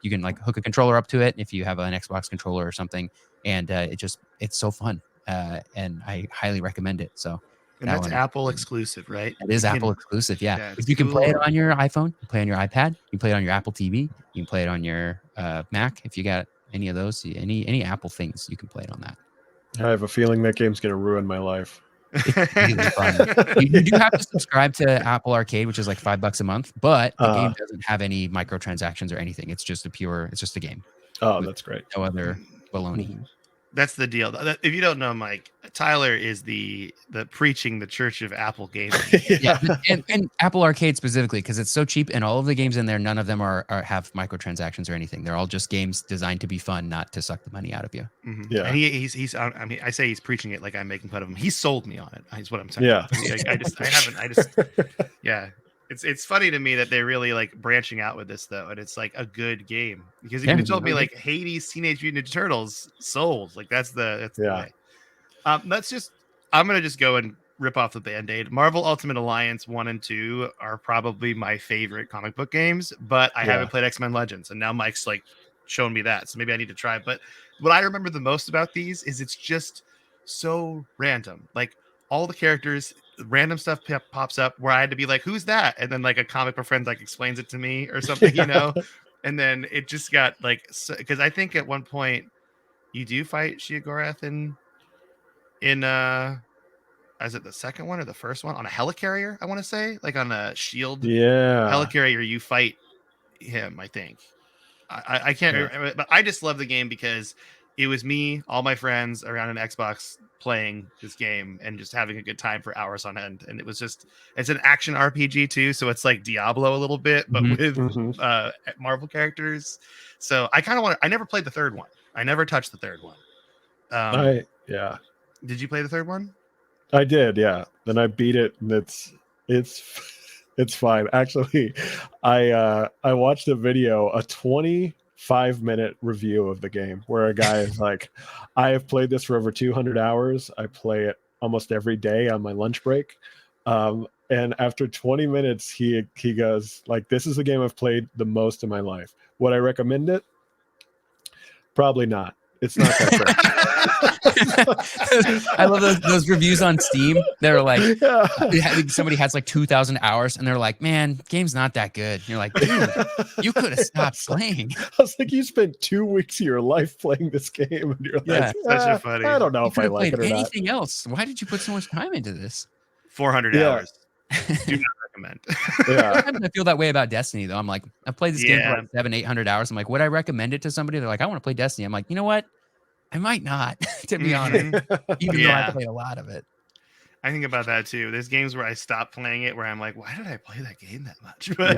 B: controller up to it if you have an Xbox controller or something, and it's so fun. And I highly recommend it. So,
A: and that's Apple exclusive, right?
B: It is Apple exclusive. Yeah. You can play it on your iPhone, you can play it on your iPad, you can play it on your Apple TV, you can play it on your Mac. If you got any of those, any Apple things, you can play it on that.
C: I have a feeling that game's going to ruin my life.
B: It's really fun. You do have to subscribe to Apple Arcade, which is like $5 a month, but the game doesn't have any microtransactions or anything. It's just a game.
C: Oh, that's great.
B: No other baloney.
A: That's the deal. If you don't know, Mike, Tyler is the preaching the church of Apple gaming.
B: Yeah, and Apple Arcade specifically because it's so cheap, and all of the games in there, none of them have microtransactions or anything. They're all just games designed to be fun, not to suck the money out of you.
A: Yeah, and he's. I mean, I say he's preaching it like I'm making fun of him. He sold me on it. Is what I'm saying.
C: Yeah,
A: I just. Yeah. It's funny to me that they're really like branching out with this though, and it's like a good game because if you told me like Hades, Teenage Mutant Ninja Turtles, sold, like that's the way. I'm gonna just go and rip off the Band-Aid. Marvel Ultimate Alliance 1 and 2 are probably my favorite comic book games, but I haven't played X-Men Legends, and now Mike's like shown me that, so maybe I need to try. But what I remember the most about these is it's just so random, like all the characters. Random stuff pops up where I had to be like, who's that? And then like a comic book friend like explains it to me or something, and then it just got like, because I think at one point you do fight Sheogorath in is it the second one or the first one on a helicarrier? I want to say like on a shield helicarrier, you fight him. I think I can't remember, but I just love the game because it was me, all my friends around an Xbox playing this game and just having a good time for hours on end. And it's an action RPG too, so it's like Diablo a little bit, but with Marvel characters. So I kind of want. I never played the third one. I never touched the third one. Did you play the third one?
C: I did, yeah. Then I beat it, and it's fine. Actually, I watched a video, a 25-minute review of the game, where a guy is like, "I have played this for over 200 hours. I play it almost every day on my lunch break." And after 20 minutes, he goes like, "This is the game I've played the most in my life. Would I recommend it? Probably not. It's not that
B: great." I love those reviews on Steam. They're like, somebody has like 2,000 hours, and they're like, "Man, game's not that good." And you're like, "Dude, you could have stopped playing."
C: I was like, "You spent 2 weeks of your life playing this game, and you're like,
A: such a funny.
C: I don't know if I like it or not."
B: Anything else? Why did you put so much time into this?
A: 400 hours. Do not recommend.
B: Sometimes I feel that way about Destiny, though. I'm like, I've played this game for like 700-800 hours. I'm like, would I recommend it to somebody? They're like, "I want to play Destiny." I'm like, you know what? I might not, to be honest, even though I played a lot of it.
A: I think about that too. There's games where I stop playing it where I'm like, why did I play that game that much? But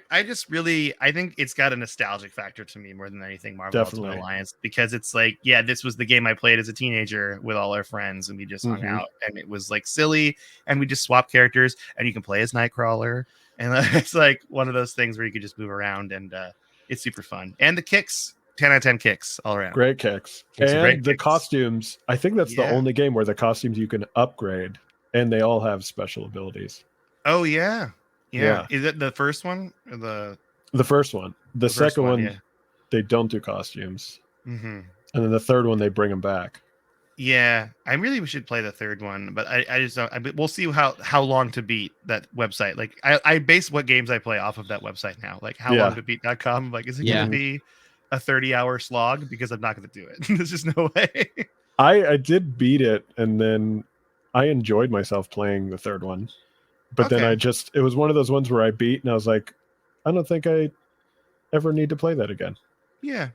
A: I just really, I think it's got a nostalgic factor to me more than anything, Marvel Ultimate Alliance, because it's like, this was the game I played as a teenager with all our friends, and we just hung out, and it was like silly, and we just swap characters, and you can play as Nightcrawler, and it's like one of those things where you could just move around, and it's super fun. And the kicks, 10 out of 10 kicks all around.
C: Great kicks. And the costumes, I think that's the only game where the costumes you can upgrade, and they all have special abilities.
A: Oh, yeah. Is it the first one? Or
C: the first one. The second one, they don't do costumes. And then the third one, they bring them back.
A: Yeah, I really should play the third one, but I just don't. We'll see how long to beat that website. Like I base what games I play off of that website now. Like how long to beat.com. Like, is it going to be a 30-hour slog? Because I'm not going to do it. There's just no way.
C: I did beat it, and then I enjoyed myself playing the third one. But then it was one of those ones where I beat, and I was like, I don't think I ever need to play that again.
A: Yeah.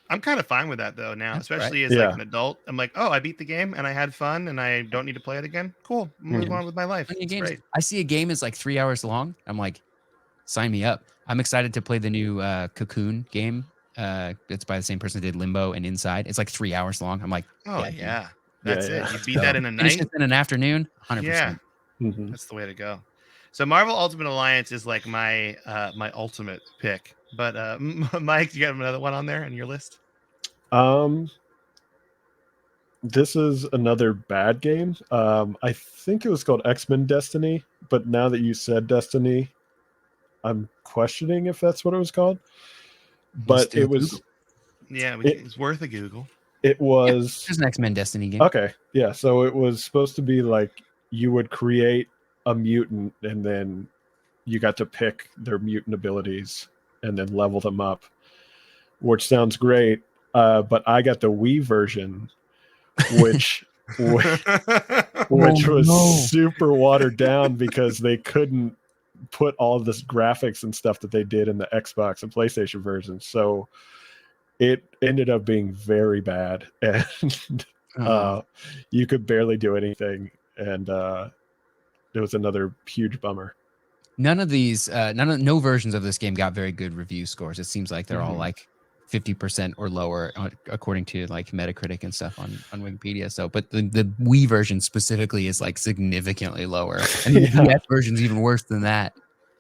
A: I'm kind of fine with that, though, now, especially as like an adult. I'm like, oh, I beat the game, and I had fun, and I don't need to play it again. Cool. Move on with my life. Great.
B: I see a game is like 3 hours long. I'm like, sign me up. I'm excited to play the new Cocoon game. It's by the same person that did Limbo and Inside. It's like 3 hours long. I'm like,
A: yeah. That's it. You beat that in a night.
B: Finish it in an afternoon. 100%.
A: Yeah. That's the way to go. So Marvel Ultimate Alliance is like my my ultimate pick. But Mike, you got another one on there on your list?
C: This is another bad game. I think it was called X-Men Destiny, but now that you said Destiny, I'm questioning if that's what it was called. But it was
A: it's worth a Google.
C: It was
B: there's an X-Men Destiny game.
C: Okay. Yeah, so it was supposed to be like you would create a mutant, and then you got to pick their mutant abilities and then level them up, which sounds great. But I got the Wii version, which was super watered down because they couldn't put all of this graphics and stuff that they did in the Xbox and PlayStation version. So it ended up being very bad, and you could barely do anything. And it was another huge bummer.
B: None of these, no versions of this game got very good review scores. It seems like they're all like 50% or lower, according to like Metacritic and stuff on Wikipedia. So, but the Wii version specifically is like significantly lower, and the DS version's even worse than that.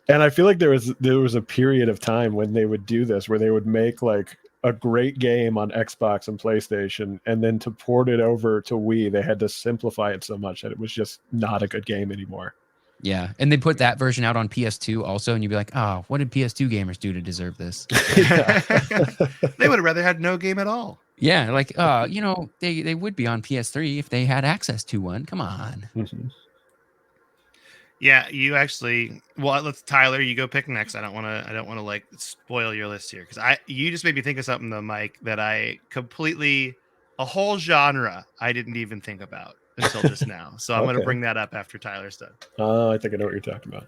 C: And I feel like there was a period of time when they would do this, where they would make like a great game on Xbox and PlayStation, and then to port it over to Wii, they had to simplify it so much that it was just not a good game anymore.
B: Yeah, and they put that version out on PS2 also, and you'd be like, oh, what did PS2 gamers do to deserve this?
A: They would have rather had no game at all.
B: Yeah, like, they would be on PS3 if they had access to one. Come on.
A: Yeah, you actually. Well, let's Tyler. You go pick next. I don't want to like spoil your list here because you just made me think of something though, Mike, that I completely a whole genre I didn't even think about until just now. So I'm going to bring that up after Tyler's done.
C: I think I know what you're talking about.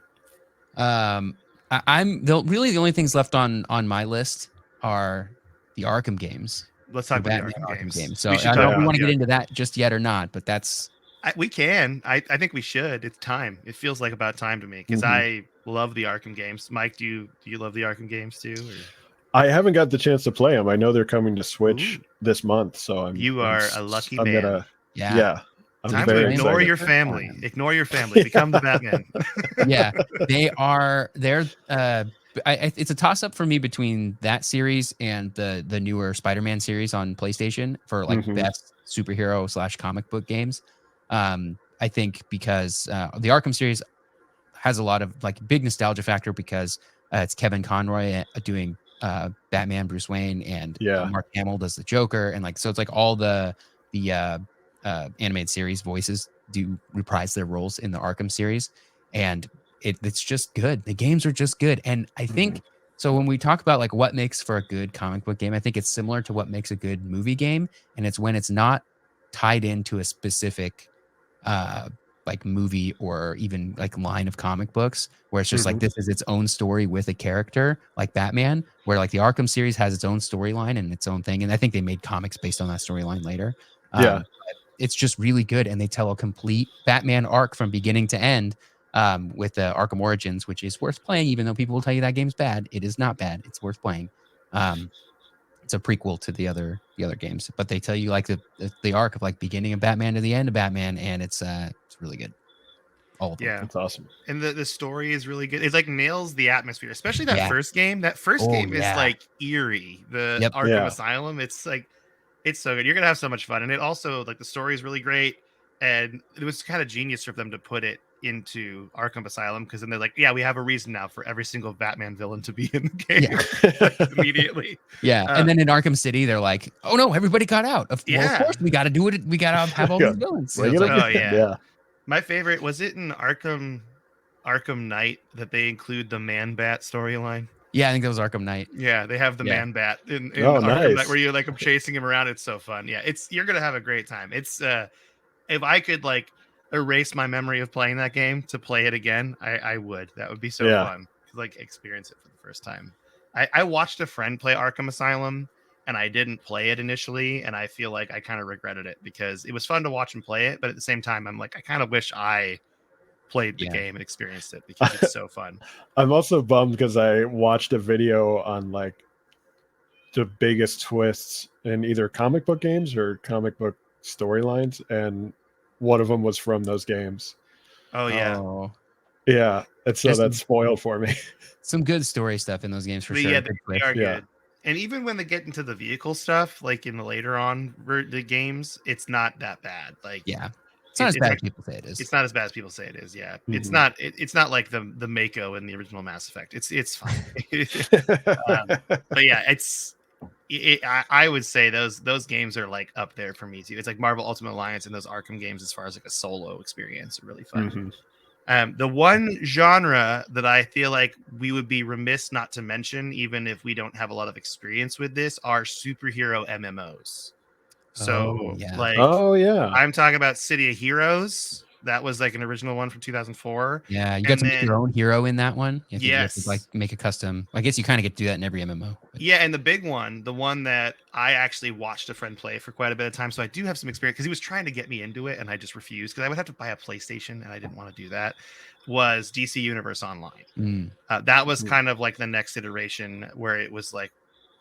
B: I'm really the only things left on my list are the Arkham games.
A: Let's talk
B: the
A: about the
B: Batman
A: Arkham
B: Arkham
A: games.
B: game. So
A: We should
B: I
A: talk
B: don't know if
A: about
B: we want to
A: the
B: get into that just yet or not, but that's
A: we can. I think we should. It's time. It feels like about time to me because I love the Arkham games. Mike, do you love the Arkham games too? Or?
C: I haven't got the chance to play them. I know they're coming to Switch
A: Ooh.
C: this month, so
A: You are a lucky
C: I'm
A: man.
C: gonna
B: yeah.
C: I'm
A: Time to
C: very
A: ignore
C: excited.
A: your family. Ignore your family. Become the Batman.
B: Yeah, they're it's a toss up for me between that series and the newer Spider-Man series on PlayStation for like best superhero / comic book games. I think because the Arkham series has a lot of like big nostalgia factor because it's Kevin Conroy doing Batman, Bruce Wayne, and Mark Hamill does the Joker, and like so it's like all the animated series voices do reprise their roles in the Arkham series, and it's just good. The games are just good, and I think so. When we talk about like what makes for a good comic book game, I think it's similar to what makes a good movie game, and it's when it's not tied into a specific like movie or even like line of comic books where it's just like this is its own story with a character like Batman, where like the Arkham series has its own storyline and its own thing, and I think they made comics based on that storyline later. But it's just really good, and they tell a complete Batman arc from beginning to end with the Arkham Origins, which is worth playing, even though people will tell you that game's bad. It is not bad. It's worth playing. It's a prequel to the other games, but they tell you like the arc of like beginning of Batman to the end of Batman, and it's really good. All of them.
A: Yeah,
C: that's awesome.
A: And the story is really good. It's like nails the atmosphere, especially that first game. That first game is like eerie. The Arkham Asylum. It's like it's so good. You're gonna have so much fun, and it also like the story is really great, and it was kind of genius for them to put it into Arkham Asylum because then they're like, yeah, we have a reason now for every single Batman villain to be in the game like, immediately.
B: And then in Arkham City, they're like, oh no, everybody got out. Well, of course we got to do it. We got to have all these villains. So
A: like, my favorite was it in Arkham Knight that they include the Man Bat storyline.
B: Yeah, I think that was Arkham Knight.
A: Yeah, they have the Man Bat in Arkham Knight where you like I'm chasing him around. It's so fun. Yeah, you're gonna have a great time. It's if I could like erase my memory of playing that game to play it again, I would. That would be so fun to like experience it for the first time. I watched a friend play Arkham Asylum and I didn't play it initially, and I feel like I kind of regretted it because it was fun to watch him play it, but at the same time, I'm like, I kind of wish I played the game and experienced it because it's so fun.
C: I'm also bummed because I watched a video on like the biggest twists in either comic book games or comic book storylines, and one of them was from those games.
A: Oh yeah.
C: Yeah, and so that's spoiled for me.
B: Some good story stuff in those games for sure.
A: Yeah, they are good. And even when they get into the vehicle stuff, like in the later on the games, it's not that bad. Like
B: it's not as bad as people say it is.
A: It's not as bad as people say it is. Yeah, it's not. It's not like the Mako in the original Mass Effect. It's fine. But yeah, I would say those games are like up there for me too. It's like Marvel Ultimate Alliance and those Arkham games as far as like a solo experience are really fun. The one genre that I feel like we would be remiss not to mention, even if we don't have a lot of experience with this, are superhero MMOs. So I'm talking about City of Heroes. That was like an original one from 2004.
B: Yeah, you got to make your own hero in that one. You have to like make a custom. I guess you kind of get to do that in every MMO.
A: Yeah, and the big one, the one that I actually watched a friend play for quite a bit of time, so I do have some experience because he was trying to get me into it, and I just refused because I would have to buy a PlayStation, and I didn't want to do that. Was DC Universe Online. That was kind of like the next iteration where it was like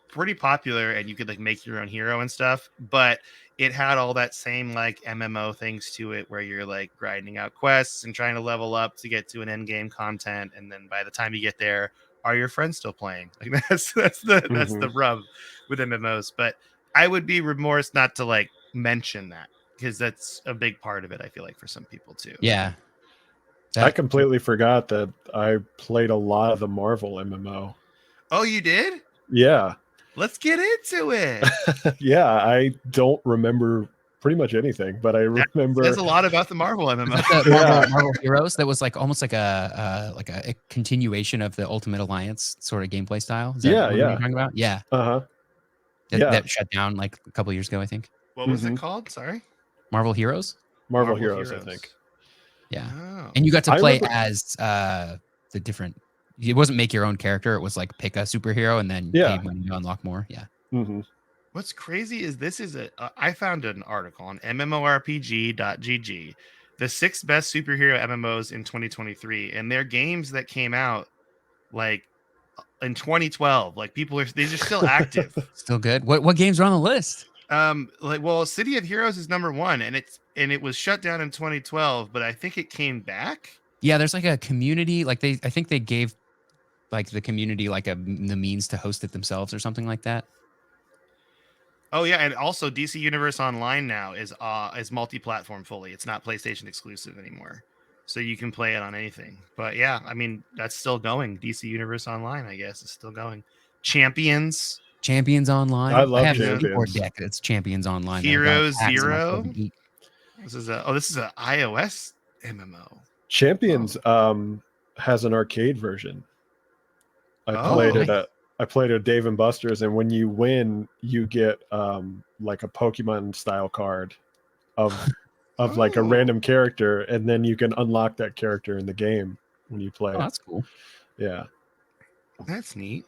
A: pretty popular, and you could like make your own hero and stuff, but it had all that same like MMO things to it where you're like grinding out quests and trying to level up to get to an end game content, and then by the time you get there, are your friends still playing? Like that's the rub with MMOs. But I would be remorse not to like mention that because that's a big part of it, I feel like, for some people too.
B: Yeah.
C: I completely forgot that I played a lot of the Marvel MMO.
A: Oh, you did?
C: Yeah.
A: Let's get into it.
C: Yeah, I don't remember pretty much anything, but I remember
A: there's a lot about the Marvel MMO.
B: Marvel Heroes that was like almost like a continuation of the Ultimate Alliance sort of gameplay style. Is that what you're talking about? Yeah. That shut down like a couple years ago, I think.
A: What was it called? Sorry.
B: Marvel Heroes.
C: Marvel Heroes, I think.
B: Yeah. Oh. And you got to play as the different. It wasn't make your own character. It was like pick a superhero and then pay money to unlock more. Yeah.
A: Well, What's crazy is this is I found an article on mmorpg.gg, the 6 best superhero MMOs in 2023, and they're games that came out like in 2012. Like they're still active.
B: Still good. What games are on the list?
A: City of Heroes is number 1, and it was shut down in 2012, but I think it came back.
B: Yeah, there's like a community. Like I think they gave like the community like the means to host it themselves or something like that.
A: Oh yeah, and also DC Universe Online now is multi-platform fully. It's not PlayStation exclusive anymore, so you can play it on anything. But yeah, I mean that's still going. DC Universe Online, I guess, is still going. Champions
B: Online.
C: I love
B: have a
C: Champions.
B: skateboard deck that's Champions Online. That I
A: Hero
B: got packs and I still
A: Zero.
B: haven't beat.
A: This is a iOS MMO.
C: Champions has an arcade version. I played at Dave and Buster's, and when you win, you get like a Pokemon style card of like a random character, and then you can unlock that character in the game when you play.
B: Oh, that's cool.
C: Yeah,
A: that's neat.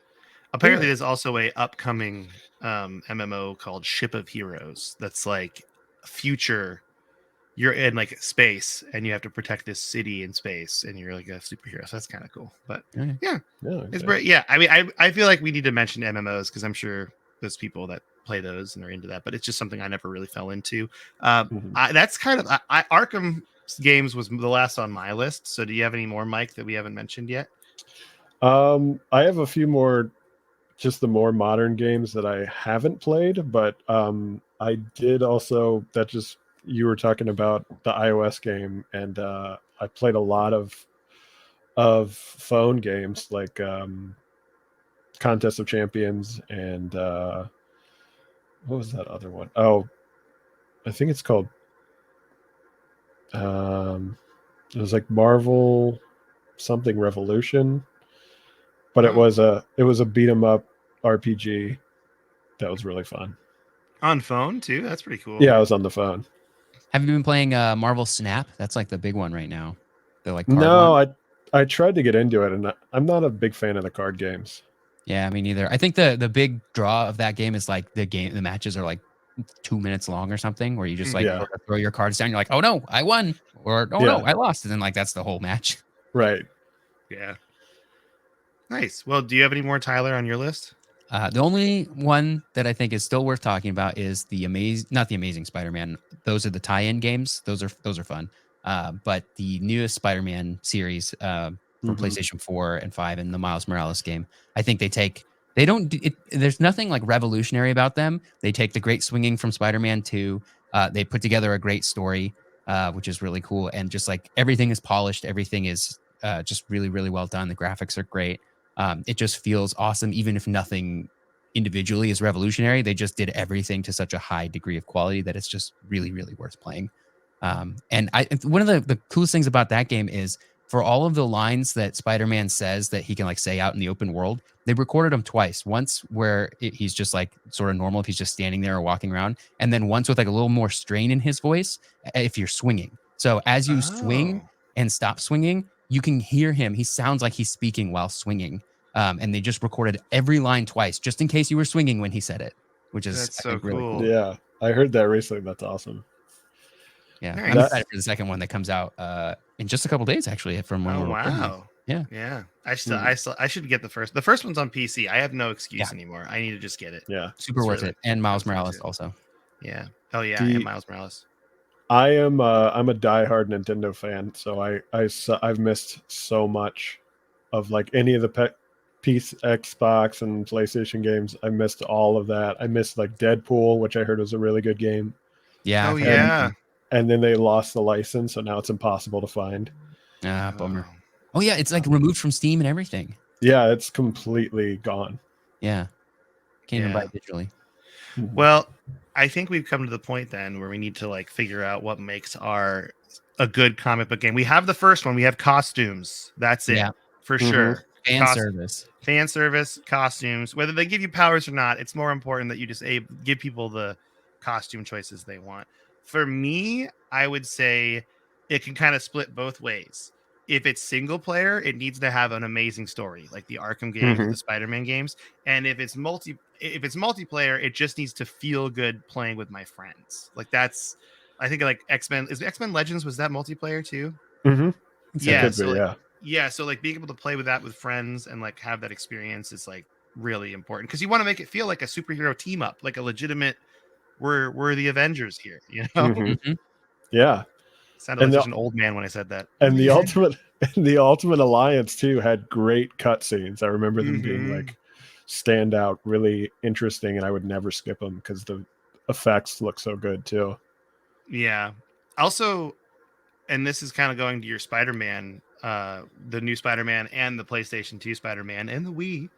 A: Apparently, there's also a upcoming MMO called Ship of Heroes. That's like future. You're in like space, and you have to protect this city in space, and you're like a superhero. So that's kind of cool. But it's great. Yeah, I mean, I feel like we need to mention MMOs because I'm sure there's people that play those and are into that. But it's just something I never really fell into. That's kind of Arkham games was the last on my list. So do you have any more, Mike, that we haven't mentioned yet?
C: I have a few more, just the more modern games that I haven't played, but I did also you were talking about the iOS game, and I played a lot of phone games like Contest of Champions and what was that other one? Oh, I think it's called it was like Marvel something Revolution, but it was a beat 'em up RPG that was really fun.
A: On phone too? That's pretty cool.
C: Yeah, I was on the phone.
B: Have you been playing Marvel Snap? That's like the big one right now. The like
C: I tried to get into it, and I'm not a big fan of the card games.
B: Yeah, me neither. I think the big draw of that game is like the matches are like 2 minutes long or something, where you just like throw your cards down. You're like, oh no, I won, or oh no, I lost, and then like that's the whole match.
C: Right.
A: Yeah. Nice. Well, do you have any more, Tyler, on your list?
B: The only one that I think is still worth talking about is not the Amazing Spider-Man. Those are the tie-in games. Those are fun. But the newest Spider-Man series for PlayStation 4 and 5 and the Miles Morales game, I think there's nothing like revolutionary about them. They take the great swinging from Spider-Man 2. They put together a great story, which is really cool. And just like everything is polished. Everything is just really, really well done. The graphics are great. It just feels awesome, even if nothing individually is revolutionary. They just did everything to such a high degree of quality that it's just really, really worth playing. And one of the coolest things about that game is for all of the lines that Spider-Man says that he can like say out in the open world, they recorded them twice. Once where he's just like sort of normal if he's just standing there or walking around, and then once with like a little more strain in his voice if you're swinging. So as you swing and stop swinging, you can hear him. He sounds like he's speaking while swinging. And they just recorded every line twice, just in case you were swinging when he said it, which is
A: that's so cool.
B: Really cool.
C: Yeah, I heard that recently. That's awesome.
B: Yeah, nice. I'm excited for the second one that comes out in just a couple days, actually. From when we're recording.
A: Yeah. I should get the first. The first one's on PC. I have no excuse anymore. I need to just get it.
C: Yeah,
B: super worth it. And Miles Morales also.
A: Yeah. Oh yeah, and Miles Morales.
C: I'm a diehard Nintendo fan, so I've missed so much of like any of the PC, Xbox, and PlayStation games. I missed all of that. I missed like Deadpool, which I heard was a really good game.
B: Yeah.
A: Oh yeah.
C: And then they lost the license, so now it's impossible to find.
B: Bummer. Oh yeah, it's like removed from Steam and everything.
C: Yeah, it's completely gone.
B: Yeah. Can't even buy it digitally.
A: Well, I think we've come to the point then where we need to like figure out what makes a good comic book game. We have the first one. We have costumes. That's it for sure. Fan service, costumes. Whether they give you powers or not, it's more important that you just give people the costume choices they want. For me, I would say it can kind of split both ways. if it's single player, it needs to have an amazing story, like the Arkham games, the Spider-Man games. And if it's multiplayer, it just needs to feel good playing with my friends. Like that's, I think like X-Men Legends, was that multiplayer too? Yeah. So like, yeah. So like being able to play with that with friends and like have that experience is like really important because you want to make it feel like a superhero team up, like a legitimate. We're the Avengers here, you know.
C: Yeah.
A: Sounded like such an old man when I said that.
C: And the Ultimate Alliance too had great cutscenes. I remember them being like stand out, really interesting, and I would never skip them because the effects look so good too.
A: Yeah. Also, and this is kind of going to your Spider-Man, the new Spider-Man and the PlayStation 2 Spider-Man and the Wii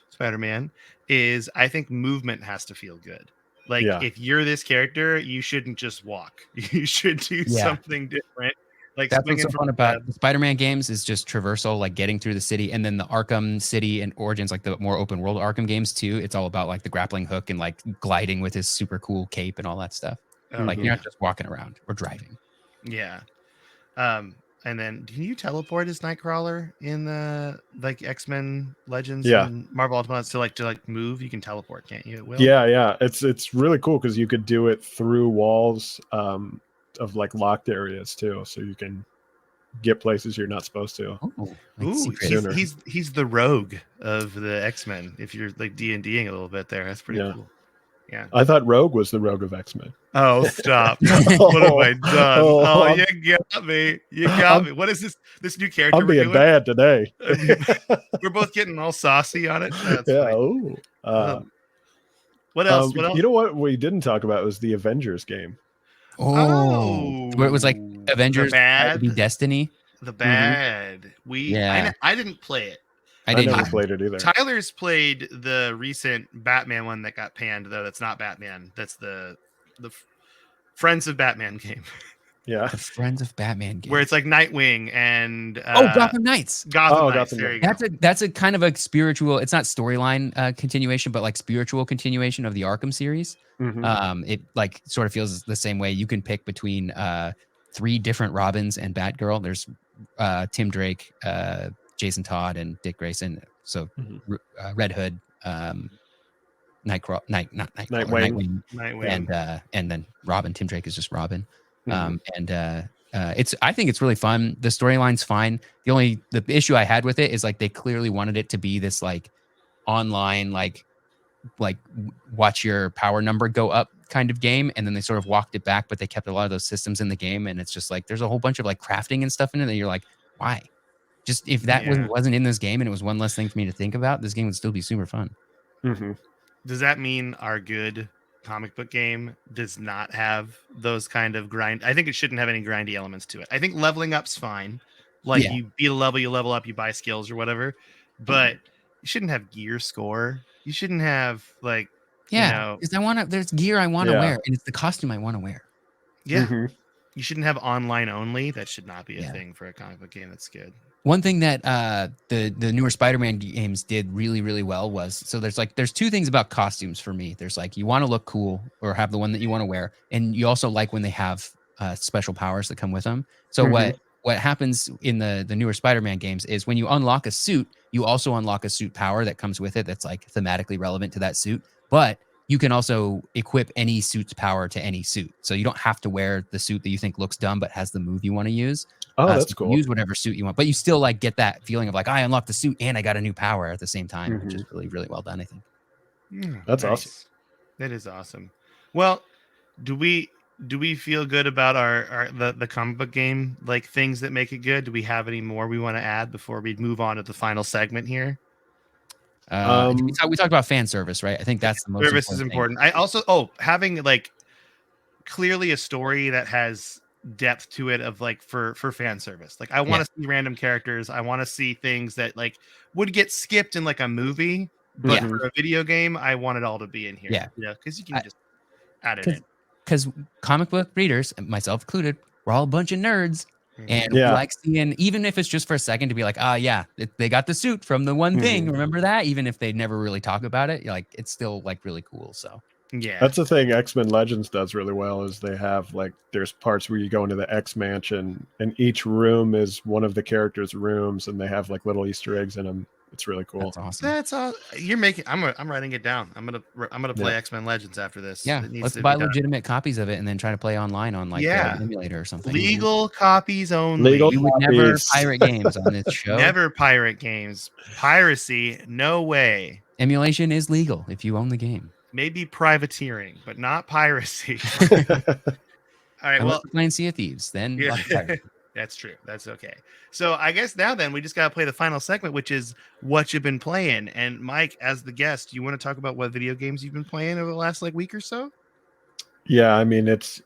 A: Spider-Man, is I think movement has to feel good. Like if you're this character, you shouldn't just walk. You should do something different. Like
B: that's what's so fun about the Spider-Man games is just traversal, like getting through the city, and then the Arkham City and Origins, like the more open world Arkham games too. It's all about like the grappling hook and like gliding with his super cool cape and all that stuff. Like you're not just walking around or driving.
A: Yeah. And then can you teleport as Nightcrawler in the like X-Men Legends and Marvel Ultimate to like move? You can teleport, can't you? It will.
C: Yeah. It's really cool because you could do it through walls of like locked areas too, so you can get places you're not supposed to.
A: He's the rogue of the X-Men. If you're like D&Ding a little bit there, that's pretty cool. Yeah,
C: I thought Rogue was the Rogue of X-Men.
A: Oh, stop! What have I done? Oh, you got me! You got me! What is this new character?
C: I'm being bad today.
A: We're both getting all saucy on it. That's what else? What else?
C: You know what we didn't talk about was the Avengers game.
B: Where it was like Avengers be Destiny.
A: The bad. I didn't play it.
C: I never played it either.
A: Tyler's played the recent Batman one that got panned, though. That's not Batman. That's the Friends of Batman game.
C: Yeah,
B: the Friends of Batman game,
A: where it's like Nightwing and
B: Gotham Knights.
A: Gotham Knights. There you go.
B: That's a kind of a spiritual. It's not storyline continuation, but like spiritual continuation of the Arkham series. It like sort of feels the same way. You can pick between 3 different Robins and Batgirl. There's Tim Drake, Jason Todd, and Dick Grayson. So Red Hood, Nightwing, and then Robin. Tim Drake is just Robin. I think it's really fun. The storyline's fine. The issue I had with it is like they clearly wanted it to be this like online like watch your power number go up kind of game, and then they sort of walked it back, but they kept a lot of those systems in the game, and it's just like there's a whole bunch of like crafting and stuff in it that you're like, why? Just if that wasn't in this game and it was one less thing for me to think about, this game would still be super fun.
A: Does that mean our good comic book game does not have those kind of grind? I think it shouldn't have any grindy elements to it. I think leveling up's fine. Like you beat a level, you level up, you buy skills or whatever, but you shouldn't have gear score. You shouldn't have like,
B: because there's gear I want to wear, and it's the costume I want to wear.
A: Yeah. You shouldn't have online only. That should not be a thing for a comic book game. That's good.
B: One thing that the newer Spider-Man games did really, really well was, so there's 2 things about costumes for me. There's like, you want to look cool or have the one that you want to wear. And you also like when they have special powers that come with them. So what happens in the newer Spider-Man games is when you unlock a suit, you also unlock a suit power that comes with it that's like thematically relevant to that suit. But you can also equip any suit's power to any suit. So you don't have to wear the suit that you think looks dumb but has the move you want to use.
C: That's cool.
B: Use whatever suit you want, but you still like get that feeling of like, I unlocked the suit and I got a new power at the same time, which is really, really well done, I think.
C: That's awesome.
A: That is awesome. Well, do we feel good about the comic book game, like things that make it good? Do we have any more we want to add before we move on to the final segment here?
B: We talked about fan service, right? I think that's the most
A: service is important. I also having like clearly a story that has depth to it of like for fan service. Like I want to see random characters. I want to see things that like would get skipped in like a movie, but for a video game, I want it all to be in here.
B: Yeah,
A: because you can just add it in.
B: Because comic book readers, myself included, we're all a bunch of nerds. And we like seeing, even if it's just for a second, to be like, they got the suit from the one thing. Remember that? Even if they never really talk about it, like it's still like really cool. So
A: Yeah.
C: That's the thing X-Men Legends does really well is they have like there's parts where you go into the X Mansion and each room is one of the characters' rooms and they have like little Easter eggs in them. It's really cool.
B: That's awesome.
A: That's all you're making. I'm writing it down. I'm gonna play
C: Yeah.
A: X-Men Legends after this.
B: Yeah,
A: It needs
B: let's
A: to
B: buy
A: be done.
B: legitimate copies of it and then try to play online on like
A: Yeah.
B: an emulator or something.
A: Legal copies only.
C: Legal
B: We would never
C: copies.
B: pirate games on this show.
A: Never pirate games. Piracy, no way.
B: Emulation is legal if you own the game.
A: Maybe privateering, but not piracy. All right.
B: Unless
A: Well,
B: we're playing Sea of Thieves, then
A: yeah,
B: lots of piracy.
A: that's true. That's okay. So I guess now then we just gotta play the final segment, which is what you've been playing. And Mike, as the guest, you want to talk about what video games you've been playing over the last like week or so?
C: Yeah, I mean it's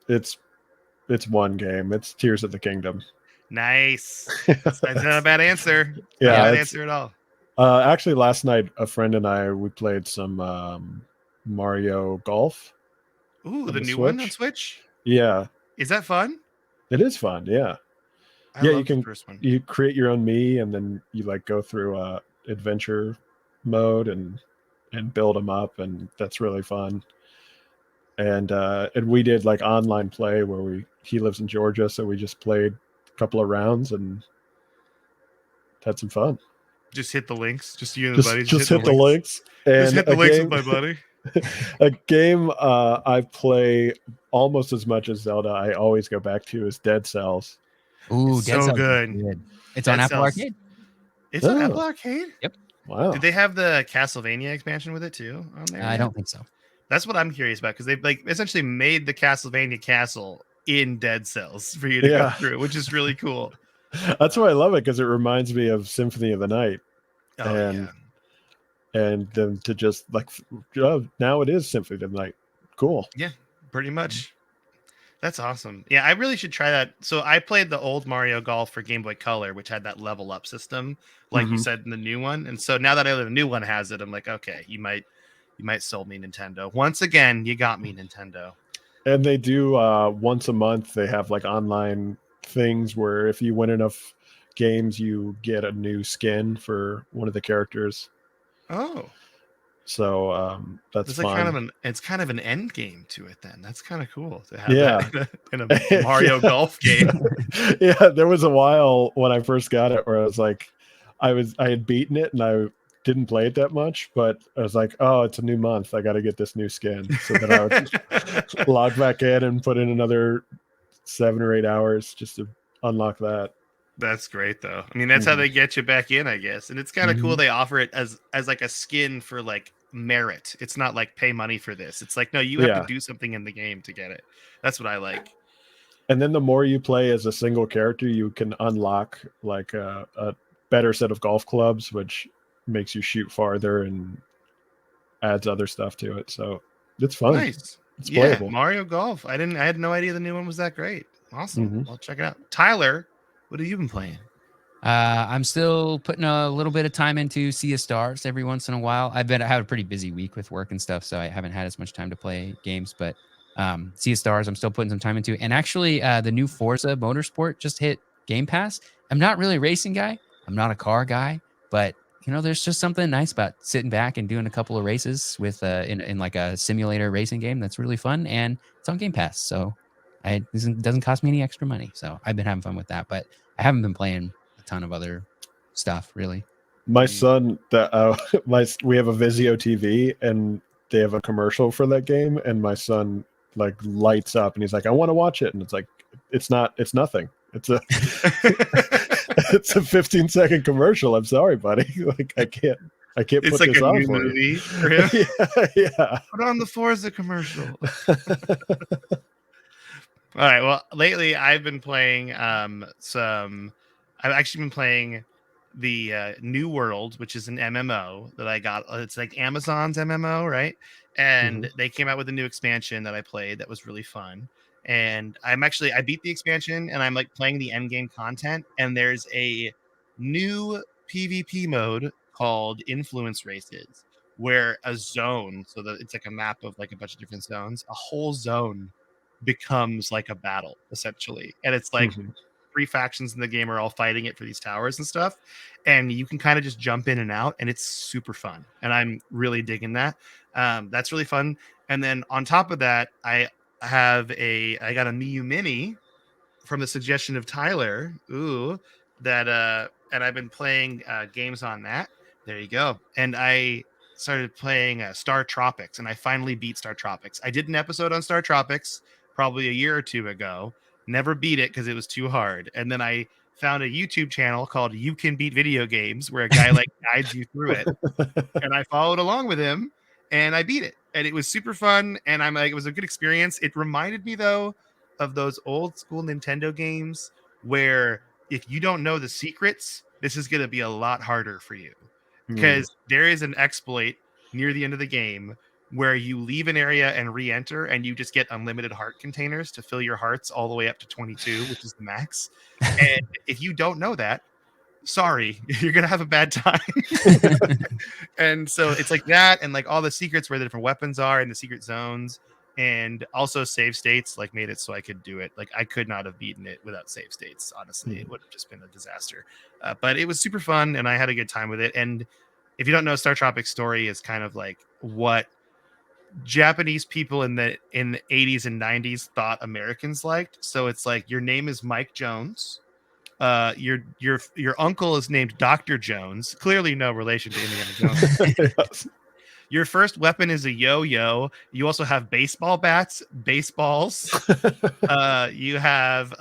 C: one game. It's Tears of the Kingdom.
A: Nice. That's not a bad answer.
C: Yeah,
A: Not a bad
C: it's-
A: answer at all.
C: Actually, last night a friend and I we played some Mario Golf.
A: Ooh,
C: on
A: the
C: the
A: new one on
C: Switch?
A: Switch.
C: Yeah,
A: Is that fun?
C: it is fun. Yeah,
A: I
C: Yeah,
A: love
C: you can-
A: the first one.
C: you create your own Mii and then you like go through adventure mode and build them up, and that's really fun. And we did like online play where he lives in Georgia, so we just played a couple of rounds and had some fun.
A: Just hit the links. Just you and the buddies.
C: Just hit the links. And
A: Just hit the
C: a
A: links
C: game,
A: with my buddy.
C: a game I play almost as much as Zelda. I always go back to is Dead Cells.
B: Ooh,
A: It's
B: Dead
A: so
B: Cells is
A: good.
B: It's on
A: Dead
B: Apple
A: Cells.
B: Arcade.
A: It's on
C: Oh.
A: Apple Arcade.
C: Wow.
A: Did they have the Castlevania expansion with it too on there?
B: I
A: yet?
B: don't think so.
A: That's what I'm curious about because they've like essentially made the Castlevania castle in Dead Cells for you to go
C: Yeah.
A: through, which is really cool.
C: That's why I love it because it reminds me of Symphony of the Night.
A: Oh
C: And-
A: yeah.
C: And then to just like now it is Symphony of the Night. Cool.
A: Pretty much. That's awesome. Yeah, I really should try that. So I played the old Mario Golf for Game Boy Color, which had that level up system, like you
C: Mhm.
A: said in the new one. And so now that I know the new one has it, I'm like, okay, you might sold me Nintendo. Once again, you got me Nintendo.
C: And they do once a month. They have like online things where if you win enough games, you get a new skin for one of the characters.
A: Oh,
C: So that's
A: it's
C: fun.
A: like it's kind of an end game to it. Then that's kind of cool to have
C: Yeah.
A: that in a Mario
C: Yeah.
A: Golf game.
C: Yeah, there was a while when I first got it where I was like, I had beaten it and I didn't play it that much, but I was like, oh, it's a new month. I got to get this new skin. So then I would log back in and put in another 7 or 8 hours just to unlock that.
A: That's great though. I mean, that's how they get you back in, I guess. And it's kind of cool they offer it as like a skin for like merit. It's not like pay money for this. It's like no, you have
C: Yeah.
A: to do something in the game to get it. That's what I like.
C: And then the more you play as a single character, you can unlock like a better set of golf clubs, which makes you shoot farther and adds other stuff to it. So it's fun.
A: Nice.
C: It's
A: Yeah,
C: playable.
A: Mario Golf. I had no idea the new one was that great. Awesome.
C: Mhm.
A: I'll check it out. Tyler, what have you been playing?
B: I'm still putting a little bit of time into Sea of Stars every once in a while. I have a pretty busy week with work and stuff, so I haven't had as much time to play games. But Sea of Stars, I'm still putting some time into. And actually, the new Forza Motorsport just hit Game Pass. I'm not really a racing guy. I'm not a car guy, but there's just something nice about sitting back and doing a couple of races with in like a simulator racing game that's really fun, and it's on Game Pass, so it doesn't cost me any extra money. So I've been having fun with that, but I haven't been playing a ton of other stuff really.
C: My son, we have a Vizio TV and they have a commercial for that game, and my son like lights up and he's like, I want to watch it. And it's like, it's nothing. It's a it's a 15-second commercial. I'm sorry, buddy. Like I can't
A: It's
C: put
A: like
C: this
A: a
C: on
A: new
C: for
A: movie for him.
C: you. Yeah.
A: Put on the Forza commercial. All right. Well, lately I've been playing I've actually been playing the New World, which is an MMO that I got. It's like Amazon's MMO, right? And they came out with a new expansion that I played that was really fun. And I beat the expansion and I'm like playing the end game content. And there's a new PvP mode called Influence Races, where a zone, so that it's like a map of like a bunch of different zones, a whole zone becomes like a battle essentially. And it's like three factions in the game are all fighting it for these towers and stuff, and you can kind of just jump in and out, and it's super fun, and I'm really digging that. That's really fun. And then on top of that, I got a Miu Mini from the suggestion of Tyler. Ooh, and I've been playing games on that. There you go. And I started playing Star Tropics, and I finally beat Star Tropics. I did an episode on Star Tropics probably a year or two ago. Never beat it because it was too hard. And then I found a YouTube channel called You Can Beat Video Games, where a guy like guides you through it. And I followed along with him, and I beat it. And it was super fun. And I'm like, it was a good experience. It reminded me though of those old school Nintendo games where if you don't know the secrets, this is going to be a lot harder for you, because there is an exploit near the end of the game where you leave an area and re-enter, and you just get unlimited heart containers to fill your hearts all the way up to 22, which is the max. And if you don't know that, sorry, you're gonna have a bad time. And so it's like that, and like all the secrets where the different weapons are and the secret zones, and also save states like made it so I could do it. Like I could not have beaten it without save states. Honestly, it would have just been a disaster. But it was super fun, and I had a good time with it. And if you don't know, Star Tropics story is kind of like what Japanese people in the 80s and 90s thought Americans liked. So it's like your name is Mike Jones. Your uncle is named Dr. Jones. Clearly no relation to Indiana Jones. Your first weapon is a yo-yo. You also have baseball bats, baseballs. You have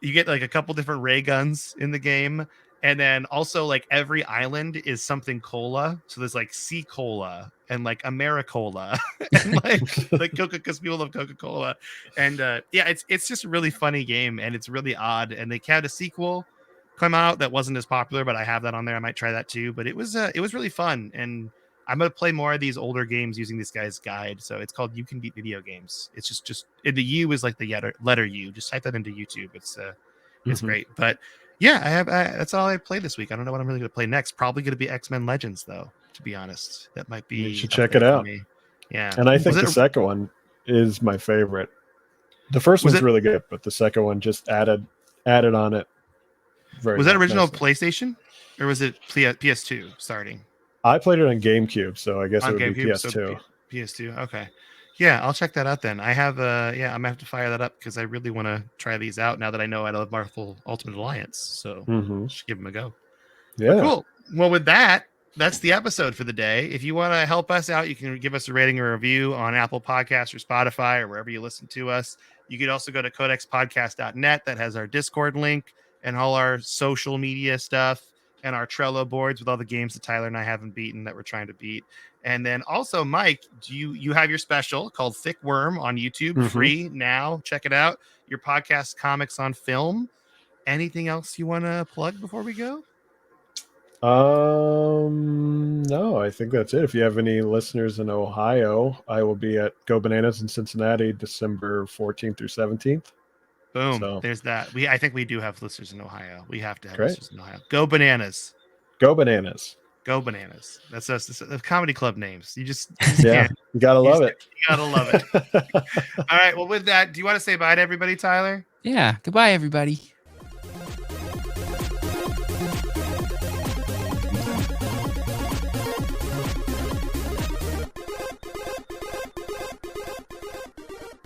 A: you get like a couple different ray guns in the game. And then also like every island is something cola. So there's like sea cola and like Americola and like Coca, because people love Coca-Cola. And yeah, it's just a really funny game, and it's really odd. And they had a sequel come out that wasn't as popular, but I have that on there. I might try that too. But it was really fun, and I'm gonna play more of these older games using this guy's guide. So it's called You Can Beat Video Games. It's just the U is like the letter U. Just type that into YouTube. It's great. But yeah, that's all I played this week. I don't know what I'm really gonna play next. Probably gonna be X-Men Legends though, to be honest. That might be.
C: You should check it out.
A: Yeah,
C: and I think the second one is my favorite. The first one's really good, but the second one just added on it.
A: Was that original PlayStation, or was it PS2 starting?
C: I played it on GameCube, so I guess it would be PS2.
A: So PS2, okay. Yeah, I'll check that out then. I have I'm gonna have to fire that up because I really want to try these out now that I know I love Marvel Ultimate Alliance. So just give them a go.
C: Yeah,
A: but cool. Well, with that, that's the episode for the day. If you want to help us out, you can give us a rating or review on Apple Podcasts or Spotify or wherever you listen to us. You could also go to codexpodcast.net. That has our Discord link and all our social media stuff, and our Trello boards with all the games that Tyler and I haven't beaten that we're trying to beat. And then also, Mike, you have your special called Thick Worm on YouTube, free now. Check it out. Your podcast, Comics on Film. Anything else you want to plug before we go?
C: No, I think that's it. If you have any listeners in Ohio, I will be at Go Bananas in Cincinnati, December 14th through 17th.
A: Boom. So, there's that. I think we do have listeners in Ohio. We have to have listeners in Ohio. Go Bananas.
C: Go Bananas.
A: Go Bananas. That's us. The comedy club names. You just
C: can't. You gotta love it.
A: You gotta love it. All right. Well, with that, do you want to say bye to everybody, Tyler?
B: Yeah. Goodbye, everybody.